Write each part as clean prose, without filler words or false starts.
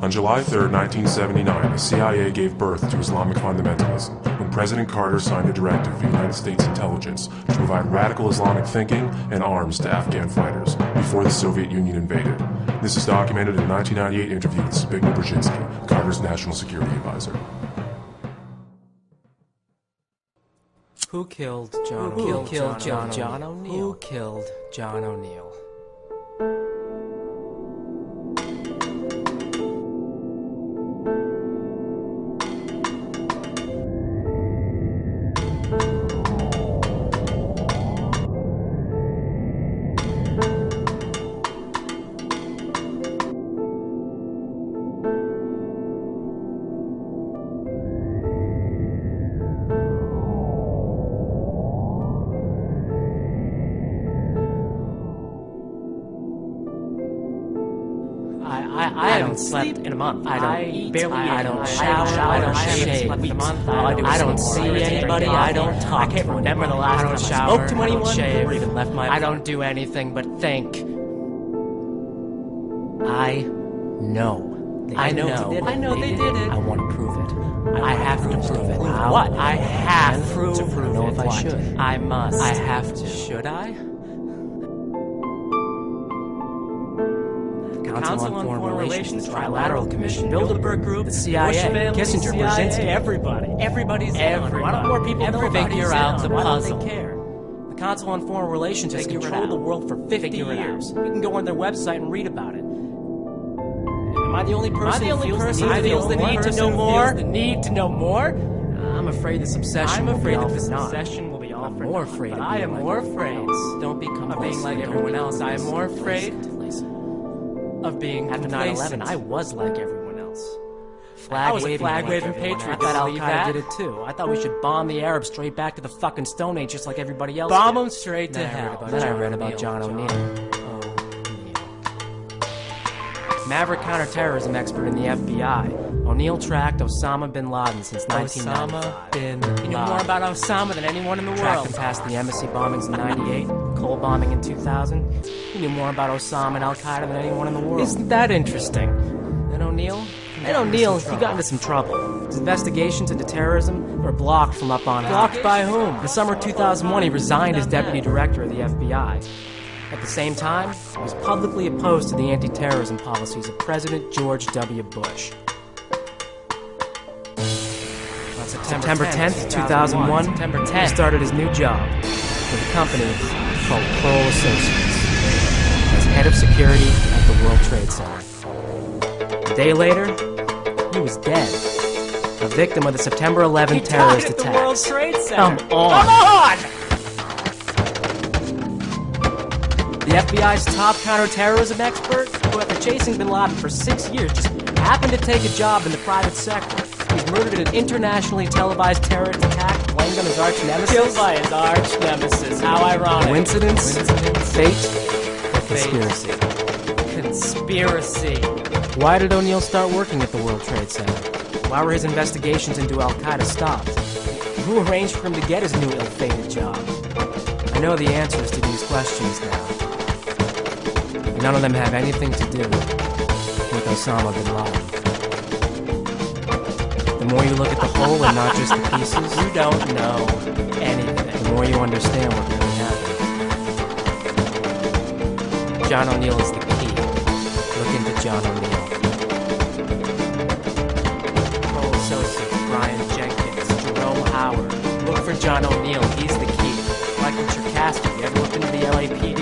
On July 3, 1979, the CIA gave birth to Islamic fundamentalism when President Carter signed a directive of the United States intelligence to provide radical Islamic thinking and arms to Afghan fighters before the Soviet Union invaded. This is documented in a 1998 interview with Zbigniew Brzezinski, Carter's national security advisor. Who killed John O'Neill? Who killed John O'Neill? Who killed John O'Neill? I haven't slept in a month. I don't eat. I don't shower. I don't shave. I don't see anybody. I don't talk. I can't remember the last time I spoke to anyone or even left my. I don't do anything but think. I know. I know they did it. I want to prove it. I have to prove it. What? I have to prove it. I don't know if I should. I must. I have to. Should I? Council on Foreign Relations, Trilateral Commission, Bilderberg Group, the CIA, Kissinger, Brzezinski, everybody's in. Why don't more people figure out the puzzle? Why don't they care? The Council on Foreign Relations has controlled the world for 50 years. You can go on their website and read about it. Am I the only person who feels the need to know more? The need to know more? I'm afraid this obsession will be all for naught. I am more afraid. Don't become of being like everyone else. I am more afraid of being after 9/11. I was like everyone else. I was a flag-waving patriot. I thought Al-Qaeda did it too. I thought we should bomb the Arabs straight back to the fucking Stone Age just like everybody else Bomb them straight to hell. Then I read about John O'Neill. Maverick counterterrorism expert in the FBI. O'Neill tracked Osama bin Laden since 1995. He knew more about Osama than anyone in the world. Tracked him past the embassy bombings in 98, Cole bombing in 2000. He knew more about Osama and Al-Qaeda than anyone in the world. Isn't that interesting? And O'Neill, he got into some trouble. His investigations into terrorism were blocked from up on high. Blocked by whom? In the summer of 2001, he resigned as deputy director of the FBI. At the same time, he was publicly opposed to the anti-terrorism policies of President George W. Bush. On September 10th, 2001, he started his new job with a company called Kroll Associates as head of security at the World Trade Center. A day later, he was dead, a victim of the September 11 terrorist attacks. The World Trade Center. Come on! The FBI's top counterterrorism expert, who after chasing bin Laden for 6 years just happened to take a job in the private sector. He's murdered in an internationally televised terrorist attack, blamed on his arch nemesis. Killed by his arch nemesis. How ironic. Coincidence? Fate? Or conspiracy? Conspiracy. Why did O'Neill start working at the World Trade Center? Why were his investigations into Al-Qaeda stopped? Who arranged for him to get his new ill-fated job? I know the answers to these questions now. None of them have anything to do with Osama bin Laden. The more you look at the whole and not just the pieces, you don't know anything. The more you understand what really happened. John O'Neill is the key. Look into John O'Neill. Kroll Associates, Brian Jenkins, Jerome Howard. Look for John O'Neill. He's the key. Michael Cherkasky. You ever looked into the LAPD?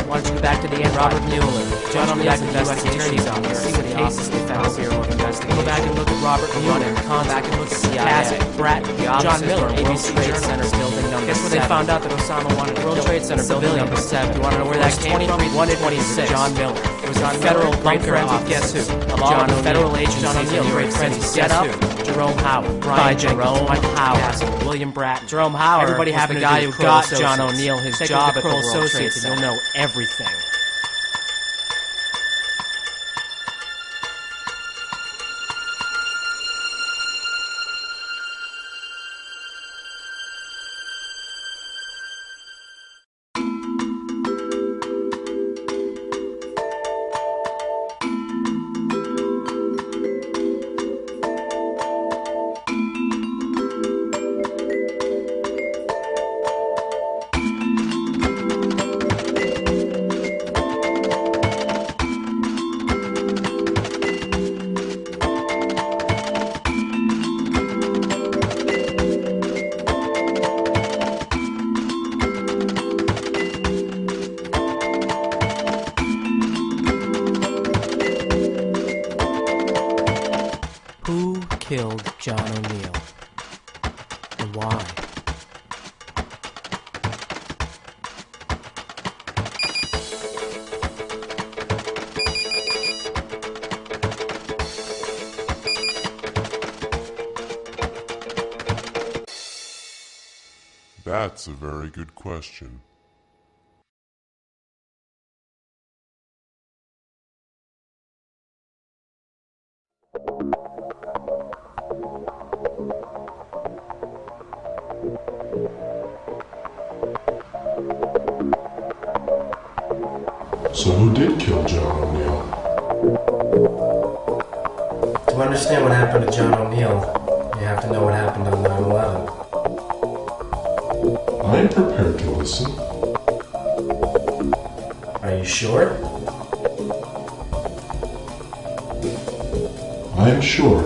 Why don't you go back to the end? Robert Mueller. John O'Neill's investigations office. See what cases they found. Bureau of Investigation. Go back and look at Robert Mueller. Go back and look at CIA. Bratton. John Miller. ABC Trade Center building number 7. Guess where they found out that Osama wanted to World Trade Center building number 7. You want to know where that came from? 126. John Miller. It was on federal bunker office. Guess who? Of all the federal agents John O'Neill great friends. Set up. Jerome Howard. Brian Jerome Howard. William Bratton. Jerome Howard. Everybody having the guy who got John O'Neill his job at the World Trade Center. You'll know everything. killed John O'Neill? And why? That's a very good question. So who did kill John O'Neill? To understand what happened to John O'Neill, you have to know what happened on 9/11. I'm prepared to listen. Are you sure? I'm sure.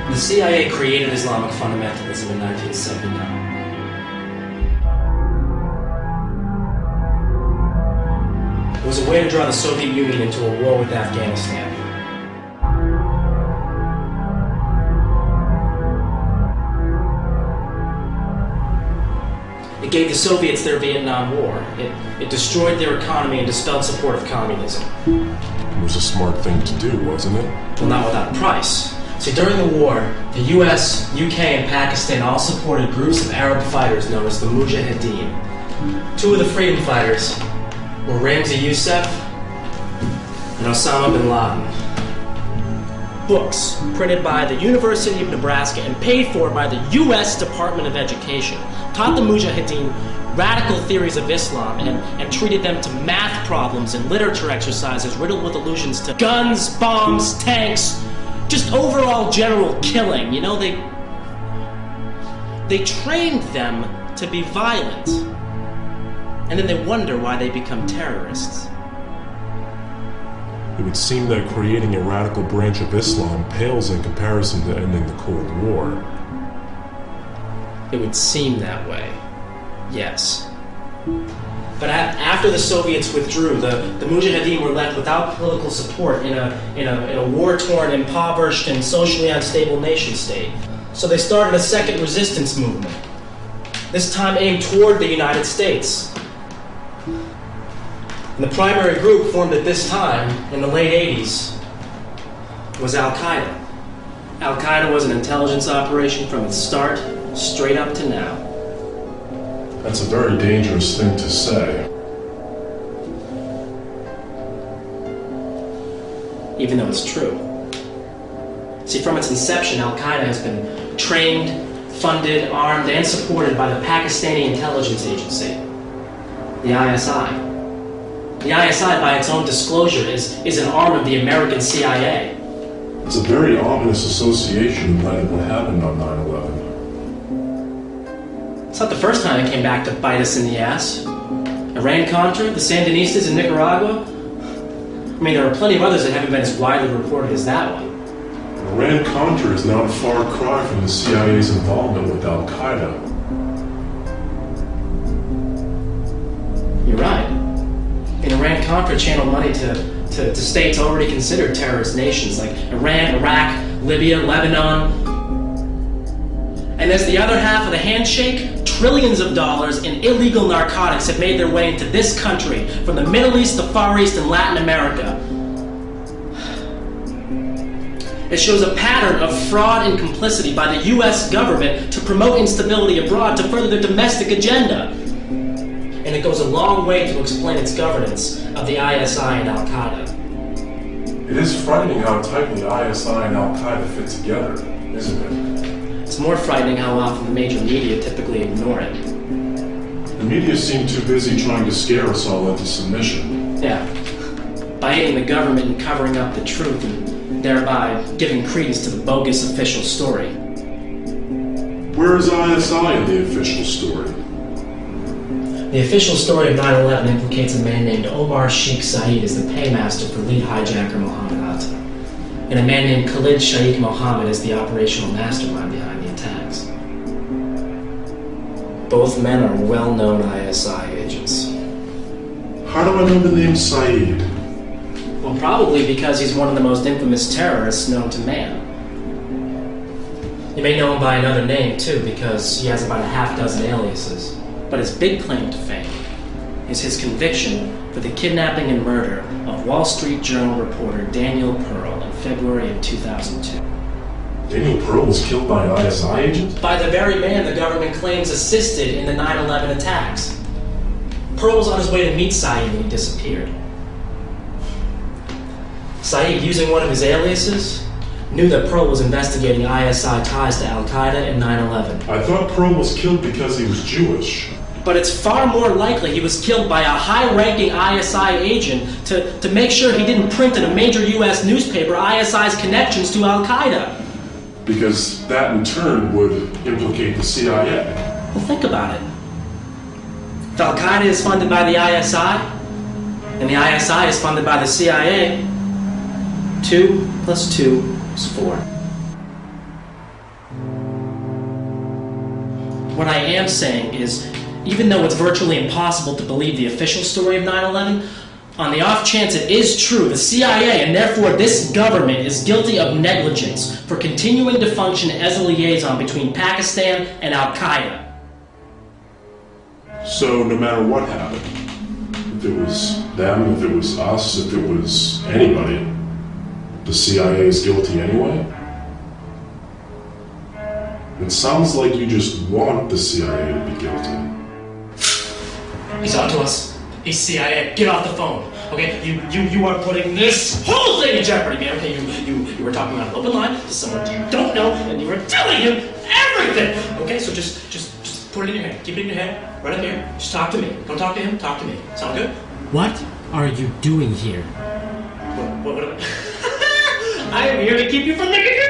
The CIA created Islamic fundamentalism in 1979. It was a way to draw the Soviet Union into a war with Afghanistan. It gave the Soviets their Vietnam War. It destroyed their economy and dispelled support of communism. It was a smart thing to do, wasn't it? Well, not without a price. See, during the war, the US, UK, and Pakistan all supported groups of Arab fighters known as the Mujahideen. Two of the freedom fighters were Ramzi Youssef and Osama bin Laden. Books printed by the University of Nebraska and paid for by the US Department of Education taught the Mujahideen radical theories of Islam and treated them to math problems and literature exercises riddled with allusions to guns, bombs, tanks, just overall general killing. You know, they trained them to be violent, and then they wonder why they become terrorists. It would seem that creating a radical branch of Islam pales in comparison to ending the Cold War. It would seem that way, yes. But after the Soviets withdrew, the Mujahideen were left without political support in a war-torn, impoverished, and socially unstable nation-state. So they started a second resistance movement, this time aimed toward the United States. And the primary group formed at this time, in the late 80s, was Al-Qaeda. Al-Qaeda was an intelligence operation from its start, straight up to now. That's a very dangerous thing to say. Even though it's true. See, from its inception, Al-Qaeda has been trained, funded, armed, and supported by the Pakistani intelligence agency, the ISI. The ISI, by its own disclosure, is an arm of the American CIA. It's a very ominous association in light of what happened on 9/11. It's not the first time it came back to bite us in the ass. Iran-Contra, the Sandinistas in Nicaragua. I mean, there are plenty of others that haven't been as widely reported as that one. Iran-Contra is not a far cry from the CIA's involvement with Al-Qaeda. You're right. And Iran-Contra channeled money to states already considered terrorist nations like Iran, Iraq, Libya, Lebanon. And as the other half of the handshake, trillions of dollars in illegal narcotics have made their way into this country from the Middle East, the Far East, and Latin America. It shows a pattern of fraud and complicity by the U.S. government to promote instability abroad to further their domestic agenda. And it goes a long way to explain its governance of the ISI and Al-Qaeda. It is frightening how tightly ISI and Al-Qaeda fit together, isn't it? It's more frightening how often the major media typically ignore it. The media seem too busy trying to scare us all into submission. Yeah. By aiding the government and covering up the truth and thereby giving credence to the bogus official story. Where is ISI in the official story? The official story of 9/11 implicates a man named Omar Sheikh Saeed as the paymaster for lead hijacker Mohammed Atta, and a man named Khalid Shaikh Mohammed as the operational mastermind behind the attacks. Both men are well-known ISI agents. How do I know the name Saeed? Well, probably because he's one of the most infamous terrorists known to man. You may know him by another name, too, because he has about a half-dozen aliases. But his big claim to fame is his conviction for the kidnapping and murder of Wall Street Journal reporter Daniel Pearl in February of 2002. Daniel Pearl was killed by an ISI agent? By the very man the government claims assisted in the 9/11 attacks. Pearl was on his way to meet Saeed when he disappeared. Saeed, using one of his aliases, knew that Pearl was investigating ISI ties to Al-Qaeda in 9/11. I thought Pearl was killed because he was Jewish. But it's far more likely he was killed by a high-ranking ISI agent to make sure he didn't print in a major U.S. newspaper ISI's connections to Al-Qaeda. Because that in turn would implicate the CIA. Well, think about it. If Al-Qaeda is funded by the ISI, and the ISI is funded by the CIA, 2 plus 2 is 4. What I am saying is, even though it's virtually impossible to believe the official story of 9/11, on the off chance it is true, the CIA, and therefore this government, is guilty of negligence for continuing to function as a liaison between Pakistan and Al-Qaeda. So no matter what happened, if it was them, if it was us, if it was anybody, the CIA is guilty anyway? It sounds like you just want the CIA to be guilty. He's on to us. He's CIA. Get off the phone. Okay? You are putting this whole thing in jeopardy, man. Okay, you were talking on an open line to someone you don't know, and you were telling him everything. Okay, so just put it in your head. Keep it in your head. Right up here. Just talk to me. Don't talk to him. Talk to me. Sound good? What are you doing here? What I am here to keep you from making a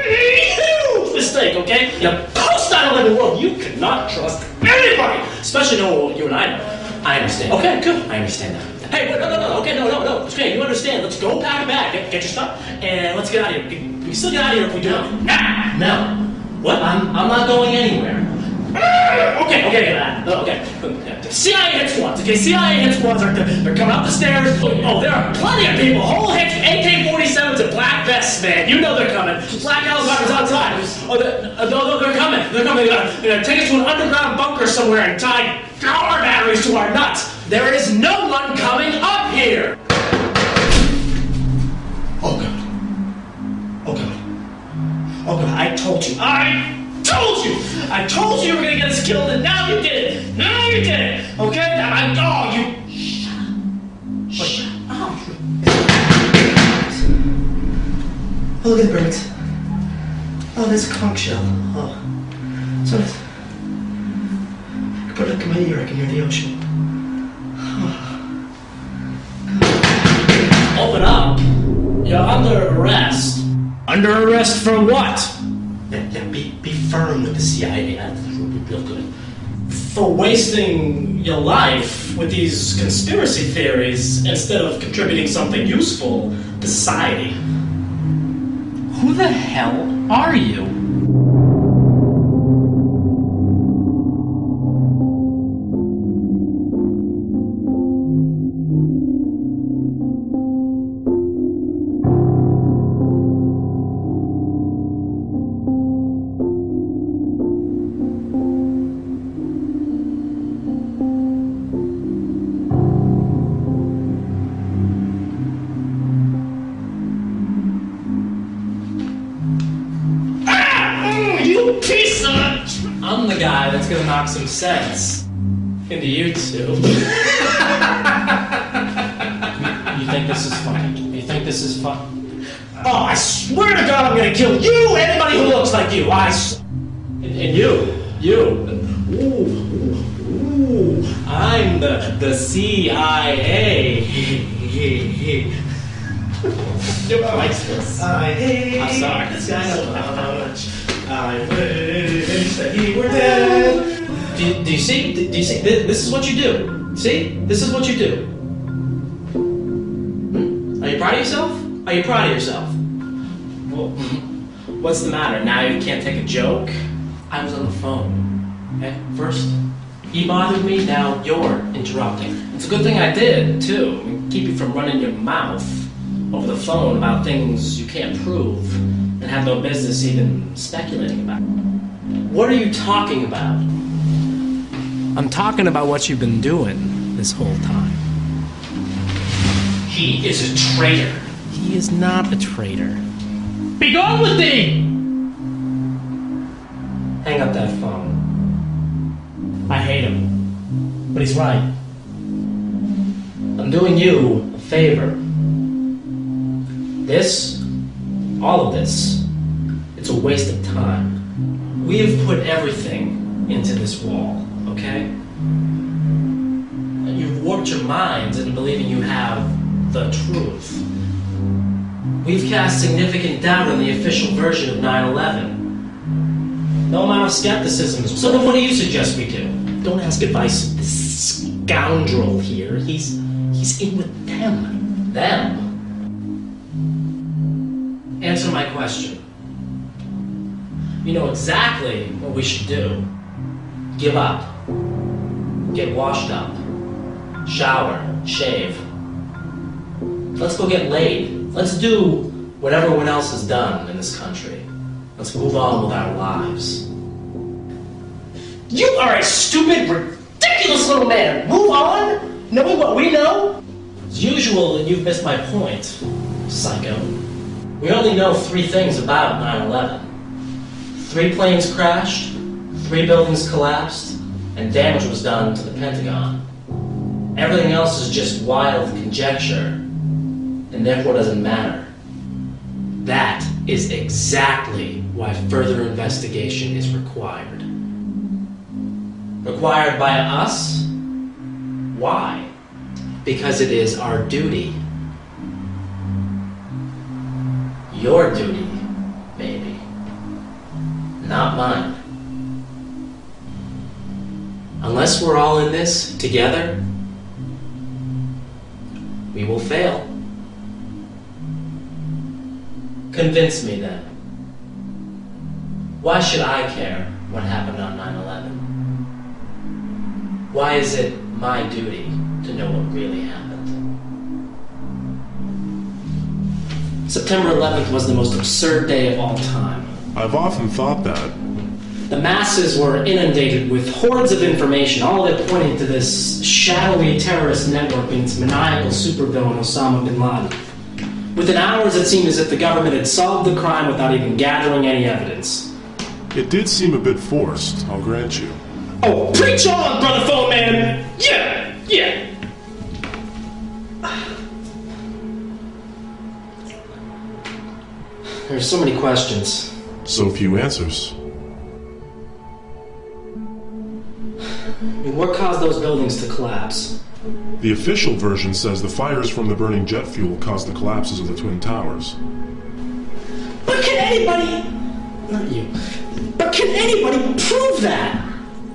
huge mistake, okay? In a post-9/11 world, you cannot trust anybody, especially knowing what you and I know. I understand. Okay, good. I understand that. Hey, wait, no. Okay, no. Okay, you understand. Let's go pack a bag, get your stuff, and let's get out of here. We can still get out of here if we do it. No. What? I'm not going anywhere. Okay. CIA hit squads. Okay, CIA hit squads they're coming up the stairs. Oh, there are plenty of people. Whole hits, AK-47s and black vests. Yes, man, you know they're coming. Black helicopters outside. Oh, they're coming. They're coming. They're gonna take us to an underground bunker somewhere and tie power batteries to our nuts. There is no one coming up here. Oh, God. Oh, God. Oh, God, I told you. I told you you were gonna get us killed, and now you did it. Now you did it. Okay? Shut up. Oh, look at the birds. Oh, there's a conch shell. Oh. So nice. Put a committee wreck in the ocean. Oh. Open up. You're under arrest. Under arrest for what? Yeah, be firm with the CIA. That's real good. For wasting your life with these conspiracy theories instead of contributing something useful to society. Who the hell are you? I'm the guy that's gonna knock some sense into you two. You think this is funny? You think this is fun? Oh, I swear to God, I'm gonna kill you, anybody who looks like you. And you. Ooh, I'm the CIA. Nobody likes this. I'm sorry. This guy knows how much. I wish that he were dead. Do you see? Do you see? This is what you do. See? This is what you do. Are you proud of yourself? Are you proud of yourself? Well, what's the matter? Now you can't take a joke? I was on the phone. Okay? First, you bothered me, now you're interrupting. It's a good thing I did, too. Keep you from running your mouth over the phone about things you can't prove and have no business even speculating about. What are you talking about? I'm talking about what you've been doing this whole time. He is a traitor. He is not a traitor. Be gone with thee! Hang up that phone. I hate him, but he's right. I'm doing you a favor. All of this, it's a waste of time. We have put everything into this wall, okay? And you've warped your minds into believing you have the truth. We've cast significant doubt on the official version of 9/11. No amount of skepticism. So then what do you suggest we do? Don't ask advice of this scoundrel here. He's in with them. Them? Answer my question. You know exactly what we should do. Give up. Get washed up. Shower. Shave. Let's go get laid. Let's do what everyone else has done in this country. Let's move on with our lives. You are a stupid, ridiculous little man. Move on, knowing what we know? As usual, you've missed my point, psycho. We only know 3 things about 9/11. 3 planes crashed, 3 buildings collapsed, and damage was done to the Pentagon. Everything else is just wild conjecture, and therefore doesn't matter. That is exactly why further investigation is required. Required by us? Why? Because it is our duty. Your duty, baby. Not mine. Unless we're all in this together, we will fail. Convince me then. Why should I care what happened on 9/11? Why is it my duty to know what really happened? September 11th was the most absurd day of all time. I've often thought that. The masses were inundated with hordes of information, all of it pointing to this shadowy terrorist network and its maniacal supervillain Osama bin Laden. Within hours, it seemed as if the government had solved the crime without even gathering any evidence. It did seem a bit forced, I'll grant you. Oh, preach on, brother phone man! Yeah, yeah! There's so many questions. So few answers. I mean, what caused those buildings to collapse? The official version says the fires from the burning jet fuel caused the collapses of the Twin Towers. But can anybody... Not you. But can anybody prove that?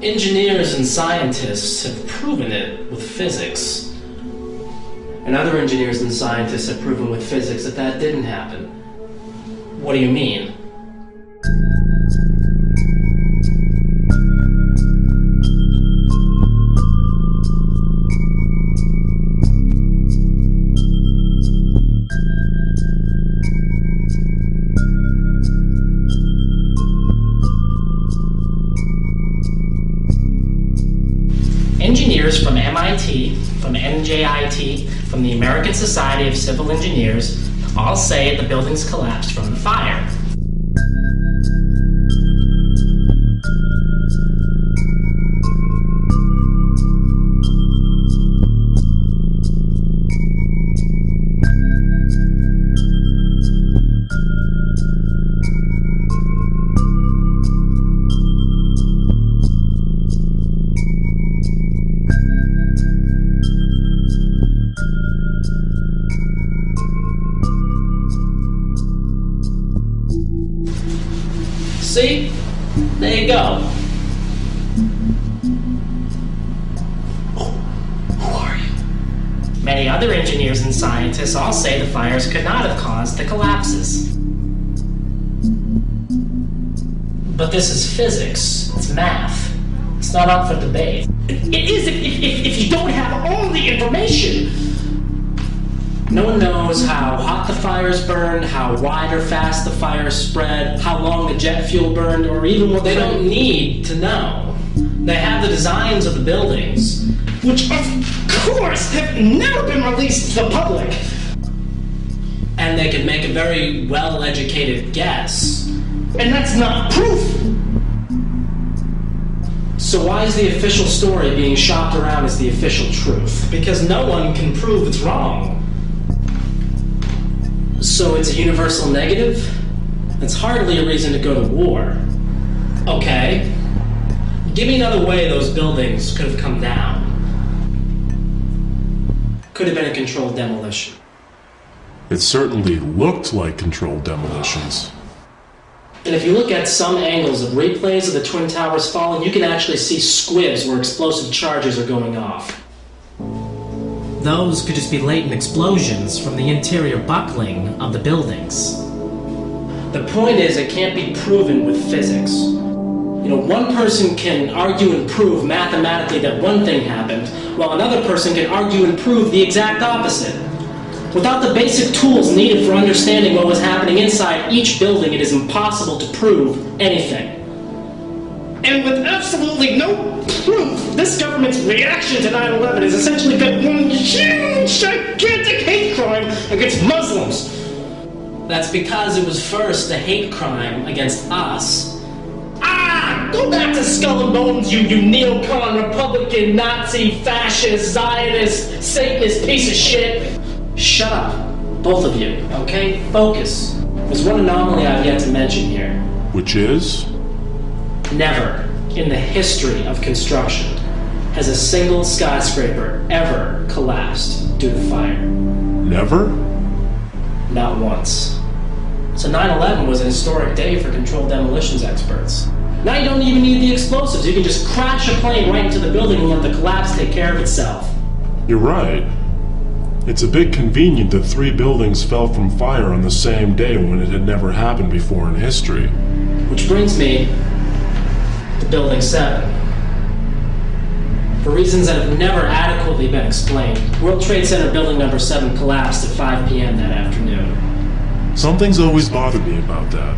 Engineers and scientists have proven it with physics. And other engineers and scientists have proven with physics that that didn't happen. What do you mean? Engineers from MIT, from NJIT, from the American Society of Civil Engineers all say the buildings collapsed from the fire. See? There you go. Who are you? Many other engineers and scientists all say the fires could not have caused the collapses. But this is physics. It's math. It's not up for debate. It is if you don't have all the information. No one knows how hot the fires burned, how wide or fast the fires spread, how long the jet fuel burned, or even what they don't need to know. They have the designs of the buildings, which of course have never been released to the public. And they can make a very well-educated guess. And that's not proof! So why is the official story being shopped around as the official truth? Because no one can prove it's wrong. So it's a universal negative? That's hardly a reason to go to war. Okay. Give me another way those buildings could have come down. Could have been a controlled demolition. It certainly looked like controlled demolitions. And if you look at some angles of replays of the Twin Towers falling, you can actually see squibs where explosive charges are going off. Those could just be latent explosions from the interior buckling of the buildings. The point is, it can't be proven with physics. You know, one person can argue and prove mathematically that one thing happened, while another person can argue and prove the exact opposite. Without the basic tools needed for understanding what was happening inside each building, it is impossible to prove anything. And with absolutely no proof, this government's reaction to 9/11 has essentially been one huge, gigantic hate crime against Muslims. That's because it was first a hate crime against us. Go back to Skull and Bones, you neocon, Republican, Nazi, fascist, Zionist, Satanist piece of shit. Shut up, both of you, okay? Focus. There's one anomaly I've yet to mention here. Which is? Never in the history of construction has a single skyscraper ever collapsed due to fire. Never? Not once. So 9/11 was an historic day for controlled demolitions experts. Now you don't even need the explosives. You can just crash a plane right into the building and let the collapse take care of itself. You're right. It's a bit convenient that 3 buildings fell from fire on the same day when it had never happened before in history. Which brings me to Building 7. For reasons that have never adequately been explained, World Trade Center Building Number 7 collapsed at 5 p.m. that afternoon. Something's always bothered me about that.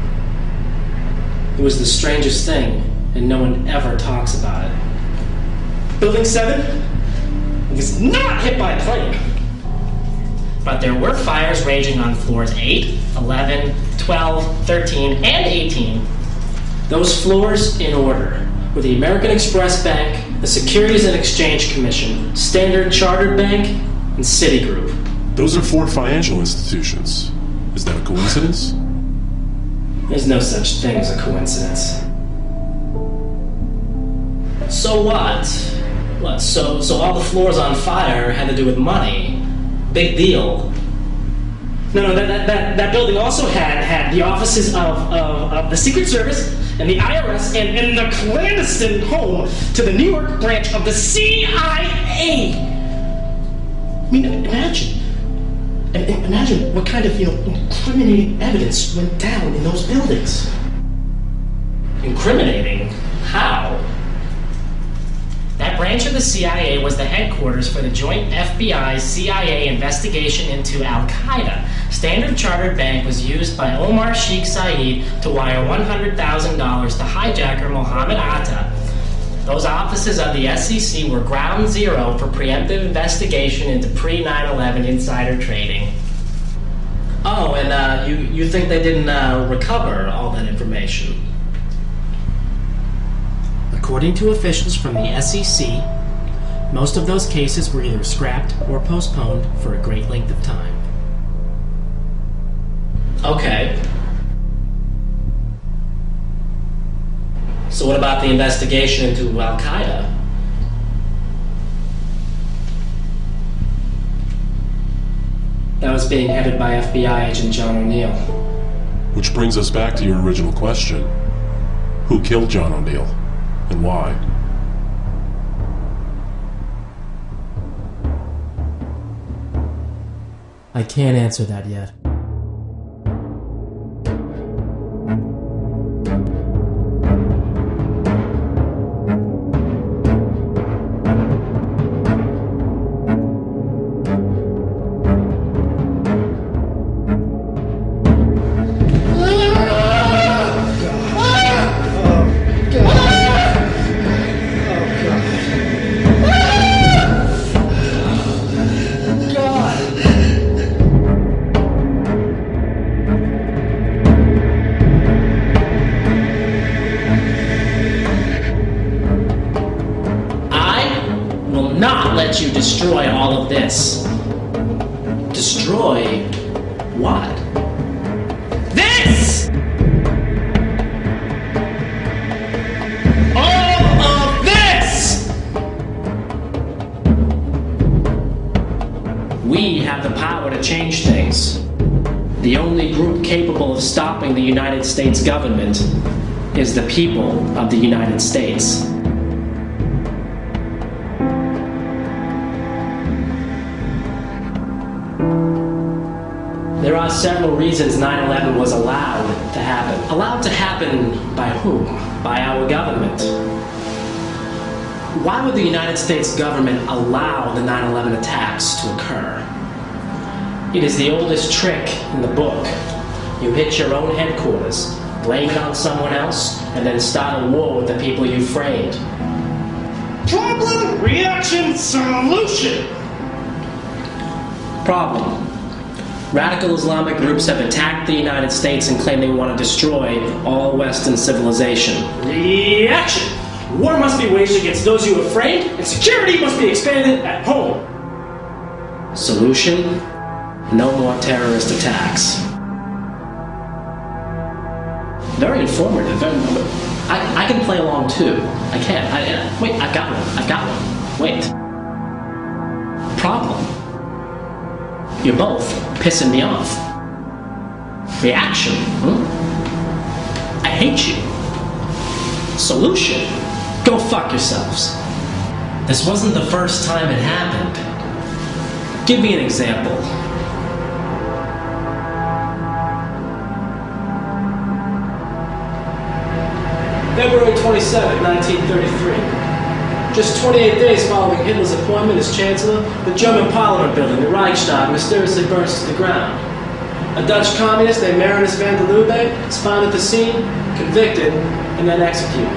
It was the strangest thing, and no one ever talks about it. Building 7 was not hit by a plane. But there were fires raging on floors 8, 11, 12, 13, and 18. Those floors in order were the American Express Bank, the Securities and Exchange Commission, Standard Chartered Bank, and Citigroup. Those are 4 financial institutions. Is that a coincidence? There's no such thing as a coincidence. So what? What, so all the floors on fire had to do with money? Big deal. No, that building also had the offices of the Secret Service and the IRS and the clandestine home to the New York branch of the CIA. I mean, imagine what kind of, incriminating evidence went down in those buildings. Incriminating? How? That branch of the CIA was the headquarters for the joint FBI-CIA investigation into Al-Qaeda. Standard Chartered Bank was used by Omar Sheikh Saeed to wire $100,000 to hijacker Mohammed Atta. Those offices of the SEC were ground zero for preemptive investigation into pre-9/11 insider trading. Oh, and you think they didn't recover all that information? According to officials from the SEC, most of those cases were either scrapped or postponed for a great length of time. Okay. So what about the investigation into Al-Qaeda? That was being headed by FBI agent John O'Neill. Which brings us back to your original question. Who killed John O'Neill? And why? I can't answer that yet. Let you destroy all of this. Destroy what? This! All of this! We have the power to change things. The only group capable of stopping the United States government is the people of the United States. There are several reasons 9/11 was allowed to happen. Allowed to happen by whom? By our government. Why would the United States government allow the 9/11 attacks to occur? It is the oldest trick in the book. You hit your own headquarters, blame it on someone else, and then start a war with the people you framed. Problem, reaction, solution! Problem. Radical Islamic groups have attacked the United States and claim they want to destroy all Western civilization. Reaction! War must be waged against those you have framed, and security must be expanded at home. Solution? No more terrorist attacks. Very informative. I can play along too. I can. Wait, I've got one. Wait. Problem. You're both pissing me off. Reaction. I hate you. Solution. Go fuck yourselves. This wasn't the first time it happened. Give me an example. February 27, 1933. Just 28 days following Hitler's appointment as Chancellor, the German Parliament building, the Reichstag, mysteriously burns to the ground. A Dutch communist named Marinus van der Lubbe spotted the scene, convicted, and then executed.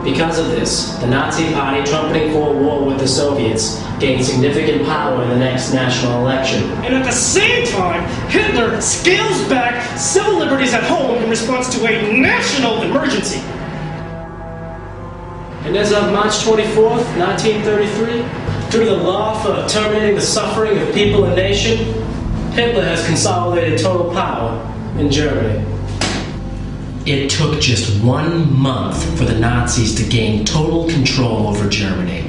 Because of this, the Nazi Party, trumpeting for a war with the Soviets, gained significant power in the next national election. And at the same time, Hitler scales back civil liberties at home in response to a national emergency. And as of March 24th, 1933, through the law for terminating the suffering of people and nation, Hitler has consolidated total power in Germany. It took just 1 month for the Nazis to gain total control over Germany.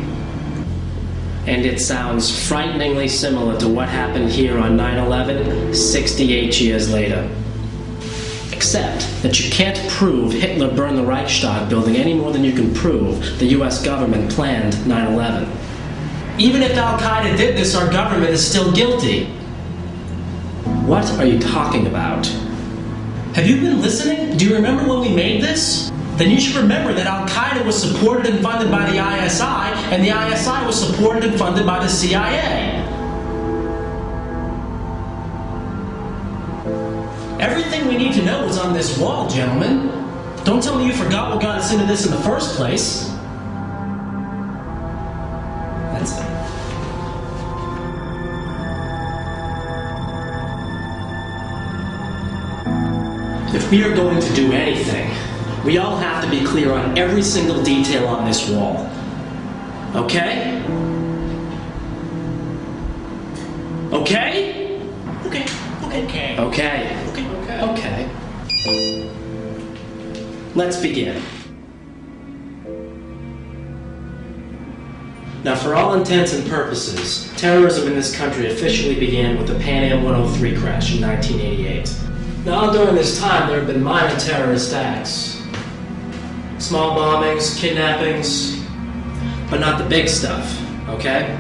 And it sounds frighteningly similar to what happened here on 9/11, 68 years later. Except that you can't prove Hitler burned the Reichstag building any more than you can prove the US government planned 9/11. Even if Al-Qaeda did this, our government is still guilty. What are you talking about? Have you been listening? Do you remember when we made this? Then you should remember that Al-Qaeda was supported and funded by the ISI, and the ISI was supported and funded by the CIA. Everything we need to know is on this wall, gentlemen. Don't tell me you forgot what got us into this in the first place. That's it. If we are going to do anything, we all have to be clear on every single detail on this wall. Okay? Okay? Okay. Okay. Okay. Let's begin. Now, for all intents and purposes, terrorism in this country officially began with the Pan Am 103 crash in 1988. Now, during this time, there have been minor terrorist acts. Small bombings, kidnappings, but not the big stuff, okay?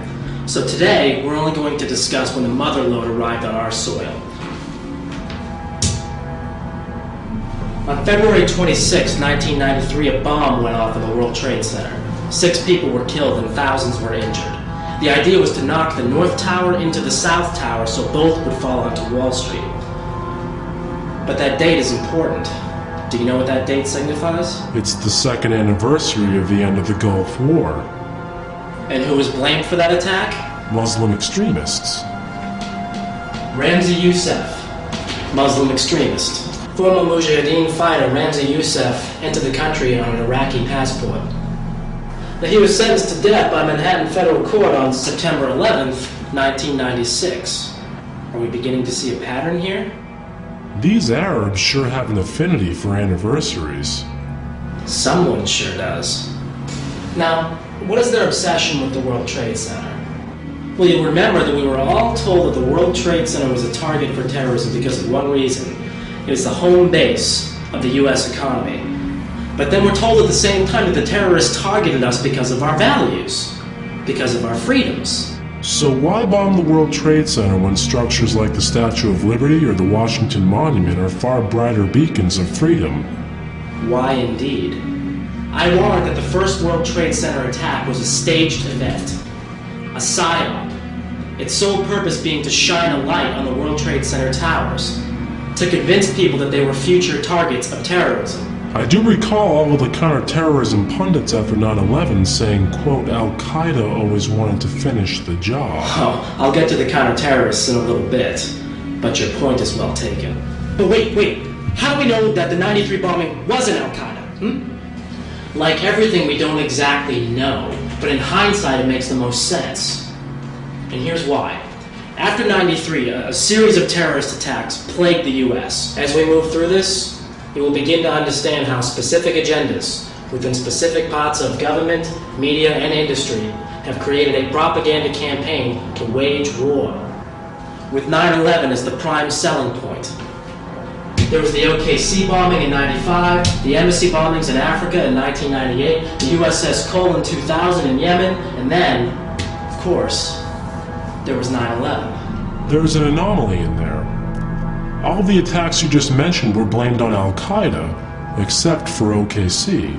So today, we're only going to discuss when the mother lode arrived on our soil. On February 26, 1993, a bomb went off in the World Trade Center. 6 people were killed and thousands were injured. The idea was to knock the North Tower into the South Tower so both would fall onto Wall Street. But that date is important. Do you know what that date signifies? It's the second anniversary of the end of the Gulf War. And who was blamed for that attack? Muslim extremists. Ramzi Youssef, Muslim extremist. Former Mujahideen fighter Ramzi Youssef entered the country on an Iraqi passport. Now, he was sentenced to death by Manhattan Federal Court on September 11th, 1996. Are we beginning to see a pattern here? These Arabs sure have an affinity for anniversaries. Someone sure does. Now, what is their obsession with the World Trade Center? Well, you'll remember that we were all told that the World Trade Center was a target for terrorism because of one reason. It was the home base of the US economy. But then we're told at the same time that the terrorists targeted us because of our values, because of our freedoms. So why bomb the World Trade Center when structures like the Statue of Liberty or the Washington Monument are far brighter beacons of freedom? Why indeed? I warrant that the first World Trade Center attack was a staged event, a psyop, its sole purpose being to shine a light on the World Trade Center towers, to convince people that they were future targets of terrorism. I do recall all of the counterterrorism pundits after 9/11 saying, quote, Al-Qaeda always wanted to finish the job. Oh, I'll get to the counter-terrorists in a little bit, but your point is well taken. But wait, how do we know that the 93 bombing wasn't Al-Qaeda? Like everything, we don't exactly know, but in hindsight it makes the most sense. And here's why. After 93, a series of terrorist attacks plagued the US. As we move through this, you will begin to understand how specific agendas within specific parts of government, media, and industry have created a propaganda campaign to wage war, with 9/11 as the prime selling point. There was the OKC bombing in 95, the embassy bombings in Africa in 1998, the USS Cole in 2000 in Yemen, and then, of course, there was 9/11. There's an anomaly in there. All the attacks you just mentioned were blamed on Al-Qaeda, except for OKC.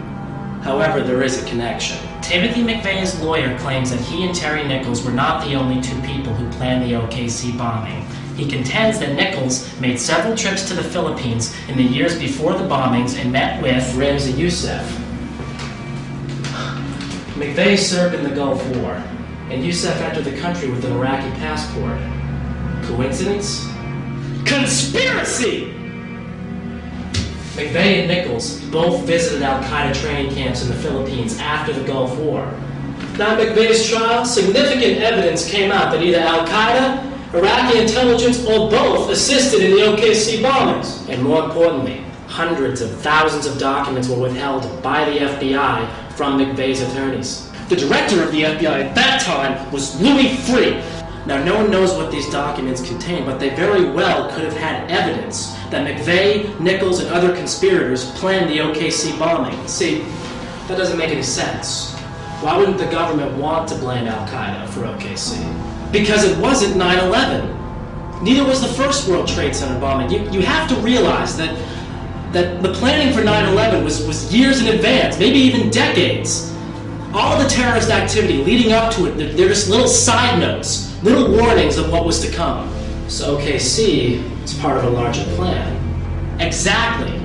However, there is a connection. Timothy McVeigh's lawyer claims that he and Terry Nichols were not the only 2 people who planned the OKC bombing. He contends that Nichols made several trips to the Philippines in the years before the bombings and met with Ramzi Youssef. McVeigh served in the Gulf War, and Youssef entered the country with an Iraqi passport. Coincidence? Conspiracy! McVeigh and Nichols both visited al-Qaeda training camps in the Philippines after the Gulf War. Now, at McVeigh's trial, significant evidence came out that either al-Qaeda, Iraqi intelligence, or both assisted in the OKC bombings. And more importantly, hundreds of thousands of documents were withheld by the FBI from McVeigh's attorneys. The director of the FBI at that time was Louis Freeh. Now, no one knows what these documents contain, but they very well could have had evidence that McVeigh, Nichols, and other conspirators planned the OKC bombing. See, that doesn't make any sense. Why wouldn't the government want to blame al-Qaeda for OKC? Because it wasn't 9/11. Neither was the first World Trade Center bombing. You have to realize that the planning for 9/11 was years in advance, maybe even decades. All the terrorist activity leading up to it, they're just little side notes, little warnings of what was to come. So OKC is part of a larger plan. Exactly.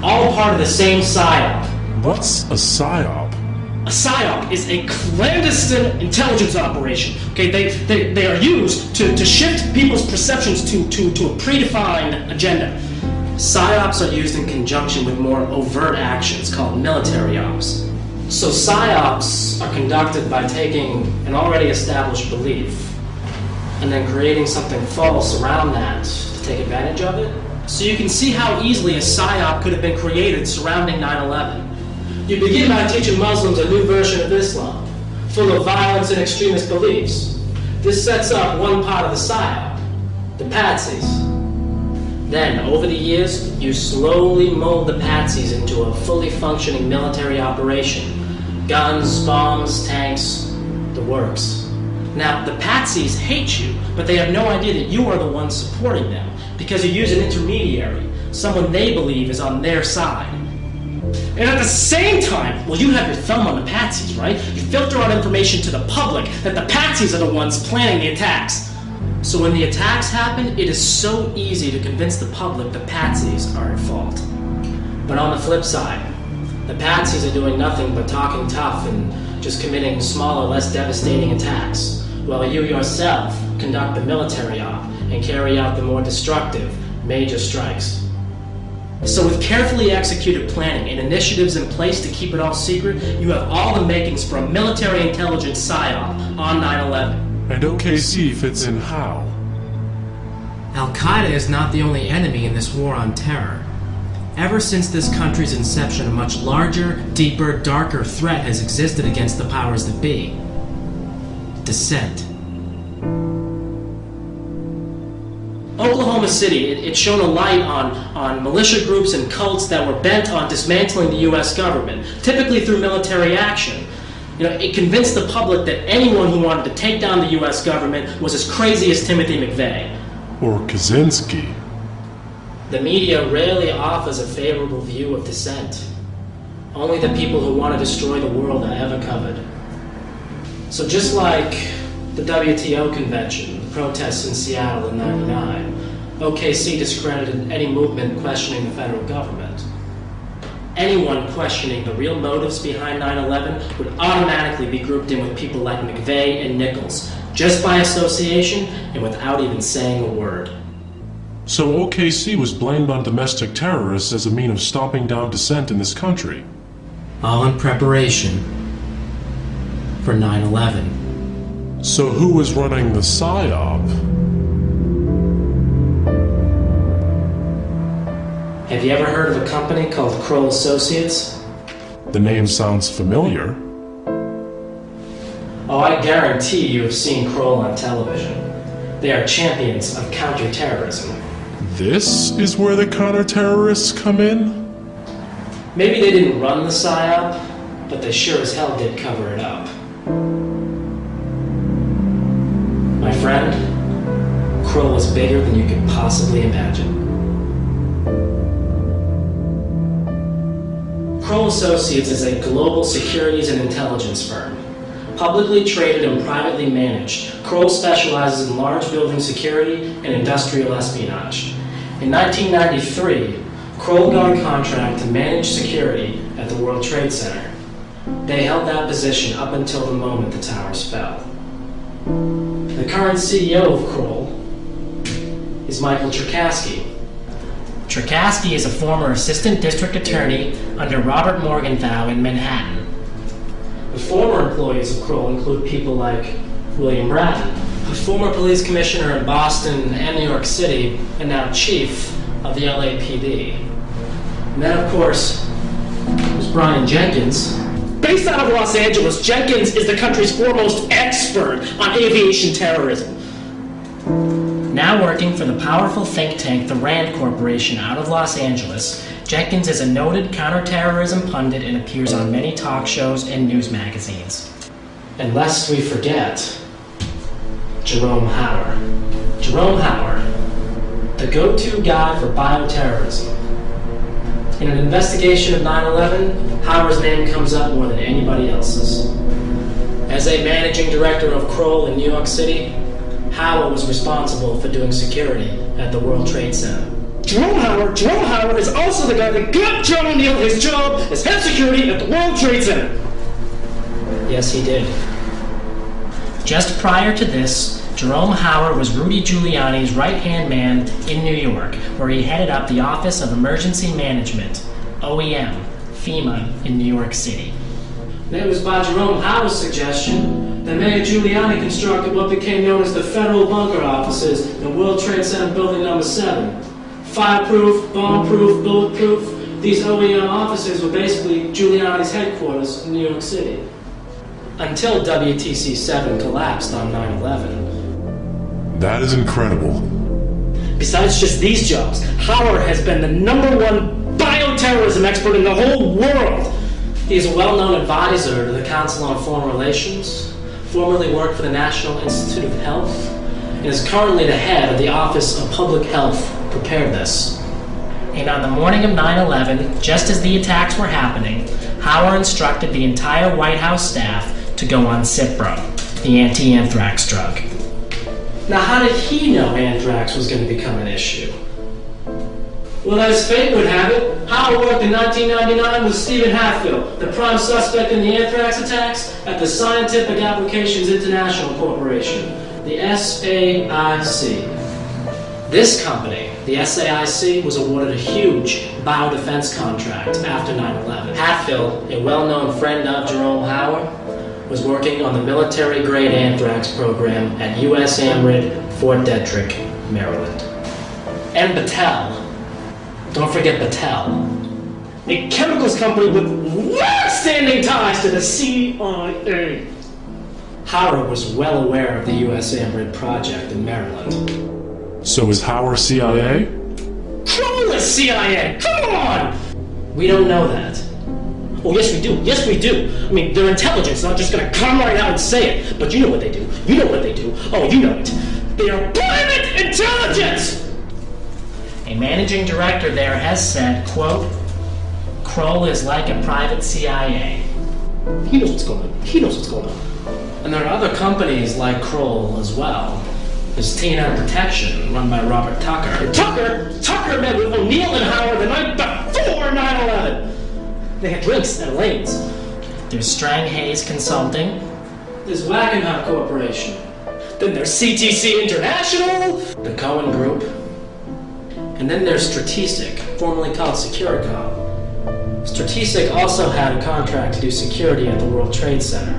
All part of the same PSYOP. What's a PSYOP? A PSYOP is a clandestine intelligence operation. Okay, they are used to shift people's perceptions to a predefined agenda. PSYOPs are used in conjunction with more overt actions called military ops. So PSYOPs are conducted by taking an already established belief and then creating something false around that to take advantage of it. So you can see how easily a PSYOP could have been created surrounding 9/11. You begin by teaching Muslims a new version of Islam, full of violence and extremist beliefs. This sets up one part of the PSYOP, the patsies. Then, over the years, you slowly mold the patsies into a fully functioning military operation. Guns, bombs, tanks, the works. Now, the patsies hate you, but they have no idea that you are the one supporting them, because you use an intermediary, someone they believe is on their side. And at the same time, Well, you have your thumb on the patsies, right? You filter out information to the public that the patsies are the ones planning the attacks. So when the attacks happen, it is so easy to convince the public the patsies are at fault. But on the flip side, the patsies are doing nothing but talking tough and just committing smaller, less devastating attacks, while you yourself conduct the military op and carry out the more destructive major strikes. So with carefully executed planning and initiatives in place to keep it all secret, you have all the makings for a military intelligence PSYOP on 9/11. And OKC fits in how? Al-Qaeda is not the only enemy in this war on terror. Ever since this country's inception, a much larger, deeper, darker threat has existed against the powers that be. Dissent. Oklahoma City, it shone a light on militia groups and cults that were bent on dismantling the U.S. government, typically through military action. You know, it convinced the public that anyone who wanted to take down the U.S. government was as crazy as Timothy McVeigh. Or Kaczynski? The media rarely offers a favorable view of dissent. Only the people who want to destroy the world are ever covered. So just like the WTO convention, the protests in Seattle in '99, OKC discredited any movement questioning the federal government. Anyone questioning the real motives behind 9/11 would automatically be grouped in with people like McVeigh and Nichols, just by association and without even saying a word. So OKC was blamed on domestic terrorists as a means of stomping down dissent in this country. All in preparation for 9/11. So who was running the PSYOP? Have you ever heard of a company called Kroll Associates? The name sounds familiar. Oh, I guarantee you have seen Kroll on television. They are champions of counterterrorism. This is where the counter-terrorists come in? Maybe they didn't run the PSYOP, but they sure as hell did cover it up. My friend, Kroll is bigger than you could possibly imagine. Kroll Associates is a global securities and intelligence firm. Publicly traded and privately managed, Kroll specializes in large building security and industrial espionage. In 1993, Kroll got a contract to manage security at the World Trade Center. They held that position up until the moment the towers fell. The current CEO of Kroll is Michael Cherkasky. Cherkasky is a former assistant district attorney under Robert Morgenthau in Manhattan. The former employees of Kroll include people like William Bratton, a former police commissioner in Boston and New York City, and now chief of the LAPD. And then, of course, there's Brian Jenkins. Based out of Los Angeles, Jenkins is the country's foremost expert on aviation terrorism. Now working for the powerful think tank, the RAND Corporation, out of Los Angeles, Jenkins is a noted counterterrorism pundit and appears on many talk shows and news magazines. And lest we forget, Jerome Hauer. Jerome Hauer, the go-to guy for bioterrorism. In an investigation of 9/11, Hauer's name comes up more than anybody else's. As a managing director of Kroll in New York City, Hauer was responsible for doing security at the World Trade Center. Jerome Hauer is also the guy that got John O'Neill his job as head of security at the World Trade Center. Yes, he did. Just prior to this, Jerome Hauer was Rudy Giuliani's right-hand man in New York, where he headed up the Office of Emergency Management, OEM, FEMA, in New York City. And it was by Jerome Hauer's suggestion that Mayor Giuliani constructed what became known as the Federal Bunker Offices in World Trade Center Building Number 7. Fireproof, bomb-proof, bulletproof, these OEM offices were basically Giuliani's headquarters in New York City. Until WTC-7 collapsed on 9/11. That is incredible. Besides just these jobs, Hauer has been the #1 bioterrorism expert in the whole world. He is a well-known advisor to the Council on Foreign Relations, formerly worked for the National Institute of Health, and is currently the head of the Office of Public Health Preparedness. And on the morning of 9/11, just as the attacks were happening, Hauer instructed the entire White House staff to go on Cipro, the anti-anthrax drug. Now, how did he know anthrax was going to become an issue? Well, as fate would have it, Hauer worked in 1999 with Stephen Hatfield, the prime suspect in the anthrax attacks at the Scientific Applications International Corporation, the SAIC. This company, the SAIC, was awarded a huge biodefense contract after 9/11. Hatfield, a well-known friend of Jerome Hauer, was working on the military-grade anthrax program at U.S. AMRID, Fort Detrick, Maryland. And Battelle. Don't forget Battelle. A chemicals company with long-standing ties to the CIA. Hauer was well aware of the U.S. AMRID project in Maryland. So is Hauer CIA? Kroll is CIA! Come on! We don't know that. Oh, yes we do. Yes we do. I mean, they're intelligence, not just gonna come right out and say it. But you know what they do. You know what they do. Oh, you know it. They are private intelligence! A managing director there has said, quote, Kroll is like a private CIA. He knows what's going on. He knows what's going on. And there are other companies like Kroll as well. There's T&M Protection, run by Robert Tucker. Tucker met with O'Neill and Hauer the night before 9/11. They had drinks at Elaine's. There's Strang Hayes Consulting. There's Wackenhut Corporation. Then there's CTC International. The Cohen Group. And then there's Strategic, formerly called Securicom. Strategic also had a contract to do security at the World Trade Center.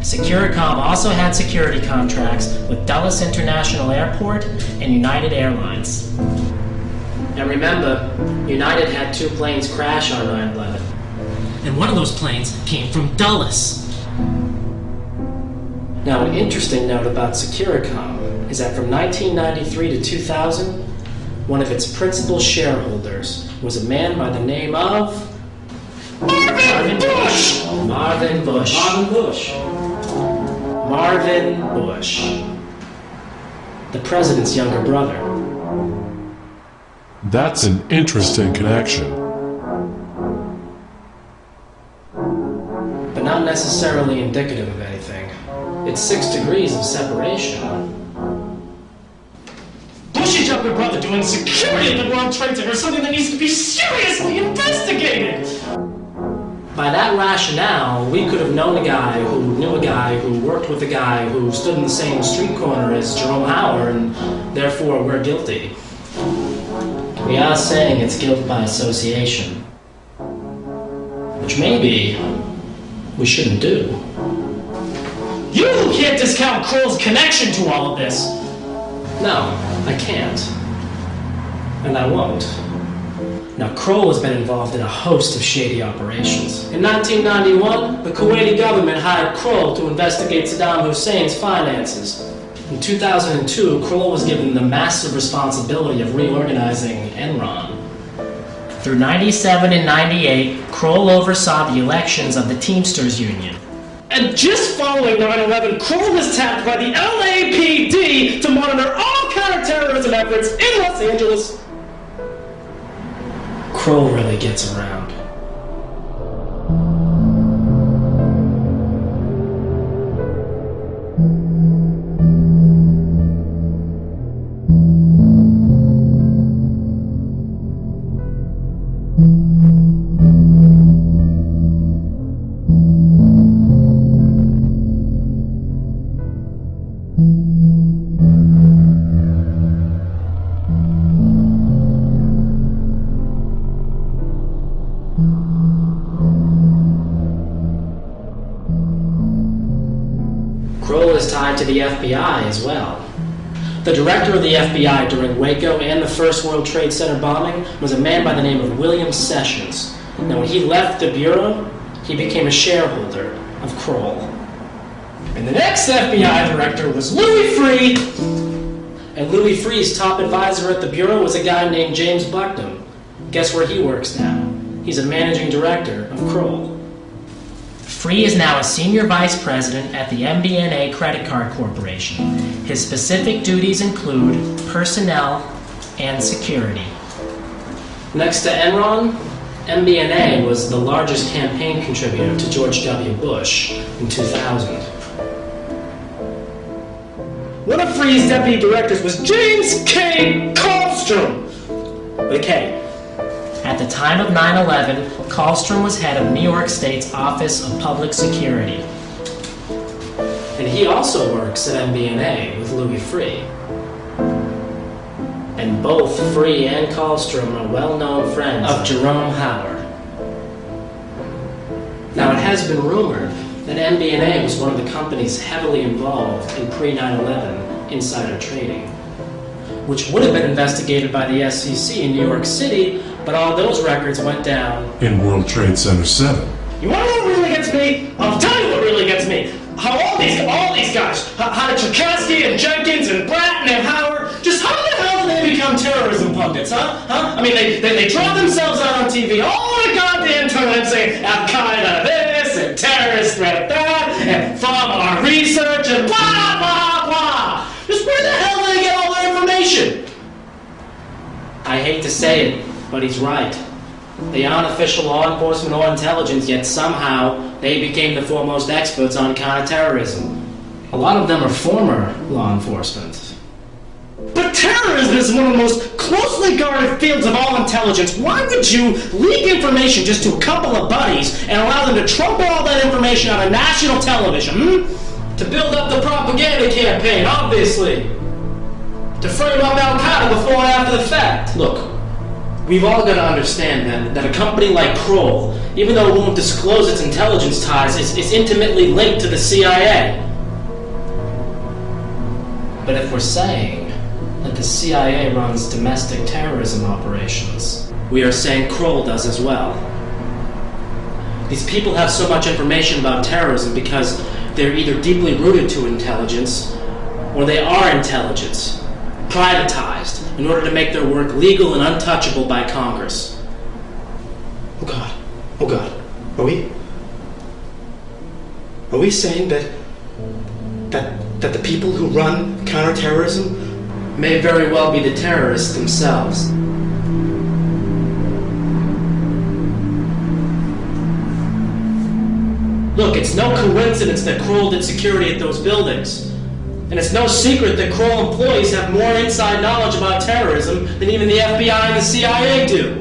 Securicom also had security contracts with Dulles International Airport and United Airlines. And remember, United had 2 planes crash on 9/11. And one of those planes came from Dulles. Now, an interesting note about Securicom is that from 1993 to 2000, one of its principal shareholders was a man by the name of Marvin Bush! Marvin Bush. Marvin Bush. The president's younger brother. That's an interesting connection. But not necessarily indicative of anything. It's 6 degrees of separation. Bushy jumping brother doing security at the World Trade Center is something that needs to be seriously investigated! By that rationale, we could have known a guy who knew a guy who worked with a guy who stood in the same street corner as Jerome Hauer, and therefore we're guilty. We are saying it's guilt by association, which maybe we shouldn't do. You can't discount Kroll's connection to all of this! No, I can't. And I won't. Now, Kroll has been involved in a host of shady operations. In 1991, the Kuwaiti government hired Kroll to investigate Saddam Hussein's finances. In 2002, Kroll was given the massive responsibility of reorganizing Enron. Through 97 and 98, Kroll oversaw the elections of the Teamsters Union. And just following 9/11, Kroll was tapped by the LAPD to monitor all counterterrorism efforts in Los Angeles. Kroll really gets around. Kroll is tied to the FBI as well. The director of the FBI during Waco and the first World Trade Center bombing was a man by the name of William Sessions. Now, when he left the Bureau, he became a shareholder of Kroll. And the next FBI director was Louis Freeh. And Louis Freeh's top advisor at the Bureau was a guy named James Bucknam. Guess where he works now? He's a managing director of Kroll. Freeh is now a senior vice president at the MBNA Credit Card Corporation. His specific duties include personnel and security. Next to Enron, MBNA was the largest campaign contributor to George W. Bush in 2000. One of Freeh's deputy directors was James K. Kallstrom. With a K. At the time of 9/11, Kallstrom was head of New York State's Office of Public Security. And he also works at MBNA with Louis Freeh. And both Freeh and Kallstrom are well-known friends of Jerome Hauer. Now, it has been rumored that MBNA was one of the companies heavily involved in pre-9/11 insider trading, which would have been investigated by the SEC in New York City, but all those records went down In World Trade Center 7. You want to know what really gets me? I'll tell you what really gets me. How all these guys, how did Cherkasky and Jenkins and Bratton and Howard, just how the hell did they become terrorism pundits, huh? I mean, they draw themselves out on TV all the goddamn time saying Al-Qaeda this and terrorist threat that, and from our research and blah, blah, blah. Just where the hell did they get all their information? I hate to say it, but he's right. They aren't official law enforcement or intelligence, yet somehow they became the foremost experts on counterterrorism. A lot of them are former law enforcement. But terrorism is one of the most closely guarded fields of all intelligence. Why would you leak information just to a couple of buddies and allow them to trump all that information on a national television? To build up the propaganda campaign, obviously. To frame up Al-Qaeda before and after the fact. Look, we've all got to understand that a company like Kroll, even though it won't disclose its intelligence ties, is intimately linked to the CIA. But if we're saying that the CIA runs domestic terrorism operations, we are saying Kroll does as well. These people have so much information about terrorism because they're either deeply rooted to intelligence or they are intelligence, privatized in order to make their work legal and untouchable by Congress. Oh God, are we saying that the people who run counterterrorism may very well be the terrorists themselves? Look, it's no coincidence that Kroll did security at those buildings. And it's no secret that Kroll employees have more inside knowledge about terrorism than even the FBI and the CIA do.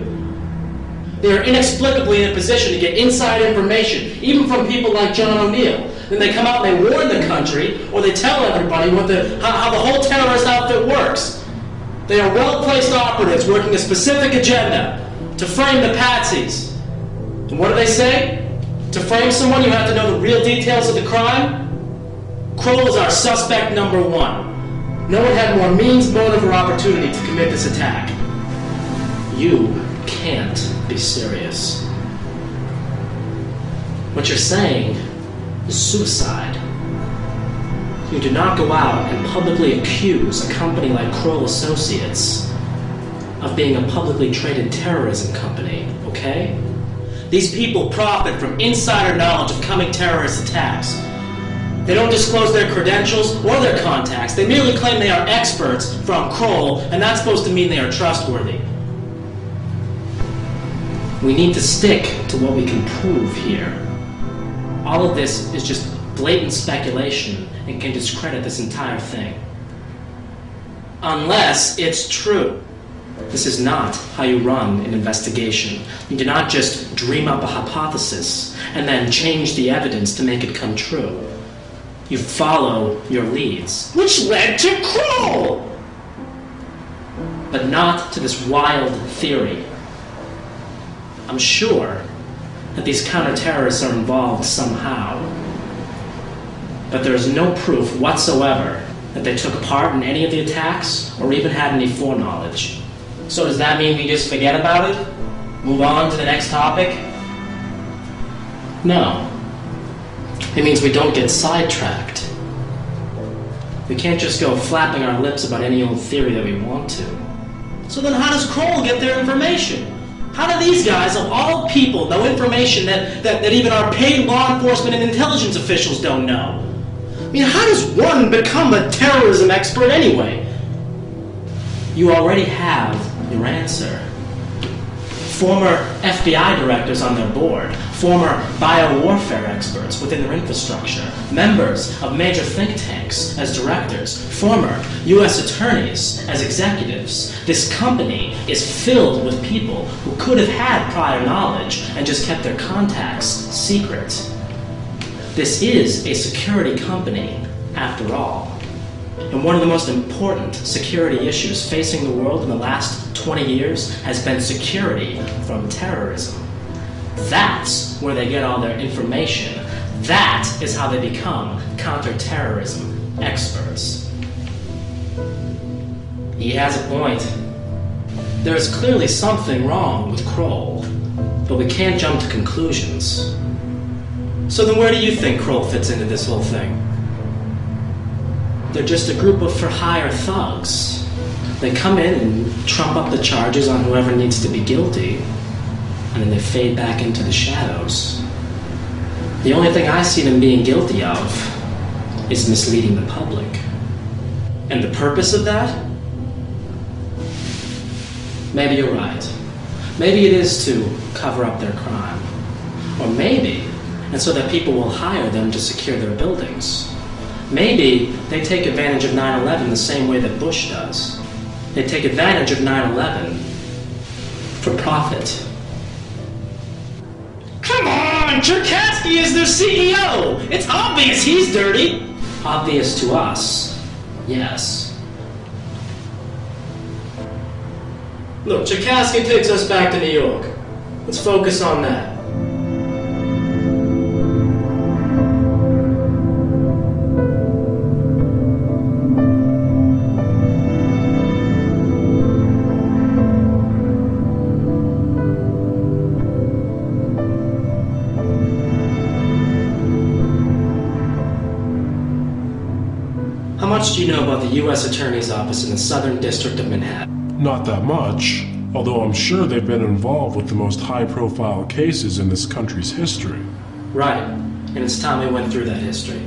They are inexplicably in a position to get inside information, even from people like John O'Neill. Then they come out and they warn the country, or they tell everybody how the whole terrorist outfit works. They are well-placed operatives working a specific agenda to frame the patsies. And what do they say? To frame someone, you have to know the real details of the crime? Kroll is our suspect number one. No one had more means, motive, or opportunity to commit this attack. You can't be serious. What you're saying is suicide. You do not go out and publicly accuse a company like Kroll Associates of being a publicly traded terrorism company, okay? These people profit from insider knowledge of coming terrorist attacks. They don't disclose their credentials or their contacts. They merely claim they are experts from Kroll, and that's supposed to mean they are trustworthy. We need to stick to what we can prove here. All of this is just blatant speculation and can discredit this entire thing. Unless it's true. This is not how you run an investigation. You do not just dream up a hypothesis and then change the evidence to make it come true. You follow your leads. Which led to Kroll! But not to this wild theory. I'm sure that these counter-terrorists are involved somehow. But there is no proof whatsoever that they took part in any of the attacks or even had any foreknowledge. So does that mean we just forget about it? Move on to the next topic? No. It means we don't get sidetracked. We can't just go flapping our lips about any old theory that we want to. So then how does Kroll get their information? How do these guys, of all people, know information that even our paid law enforcement and intelligence officials don't know? I mean, how does one become a terrorism expert anyway? You already have your answer. Former FBI directors on their board, former biowarfare experts within their infrastructure, members of major think tanks as directors, former U.S. attorneys as executives. This company is filled with people who could have had prior knowledge and just kept their contacts secret. This is a security company, after all. And one of the most important security issues facing the world in the last 20 years has been security from terrorism. That's where they get all their information. That is how they become counterterrorism experts. He has a point. There is clearly something wrong with Kroll, but we can't jump to conclusions. So then where do you think Kroll fits into this whole thing? They're just a group of for-hire thugs. They come in and trump up the charges on whoever needs to be guilty, and then they fade back into the shadows. The only thing I see them being guilty of is misleading the public. And the purpose of that? Maybe you're right. Maybe it is to cover up their crime. Or maybe, and so that people will hire them to secure their buildings. Maybe they take advantage of 9/11 the same way that Bush does. They take advantage of 9/11 for profit. Come on! Cherkasky is their CEO! It's obvious he's dirty! Obvious to us, yes. Look, Cherkasky takes us back to New York. Let's focus on that. How much do you know about the U.S. Attorney's Office in the Southern District of Manhattan? Not that much, although I'm sure they've been involved with the most high-profile cases in this country's history. Right, and it's time we went through that history.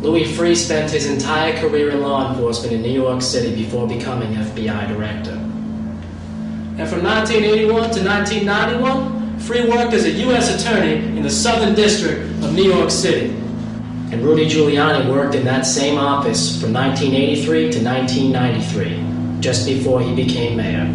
Louis Freeh spent his entire career in law enforcement in New York City before becoming FBI director. And from 1981 to 1991, Freeh worked as a U.S. attorney in the Southern District of New York City. And Rudy Giuliani worked in that same office from 1983 to 1993, just before he became mayor.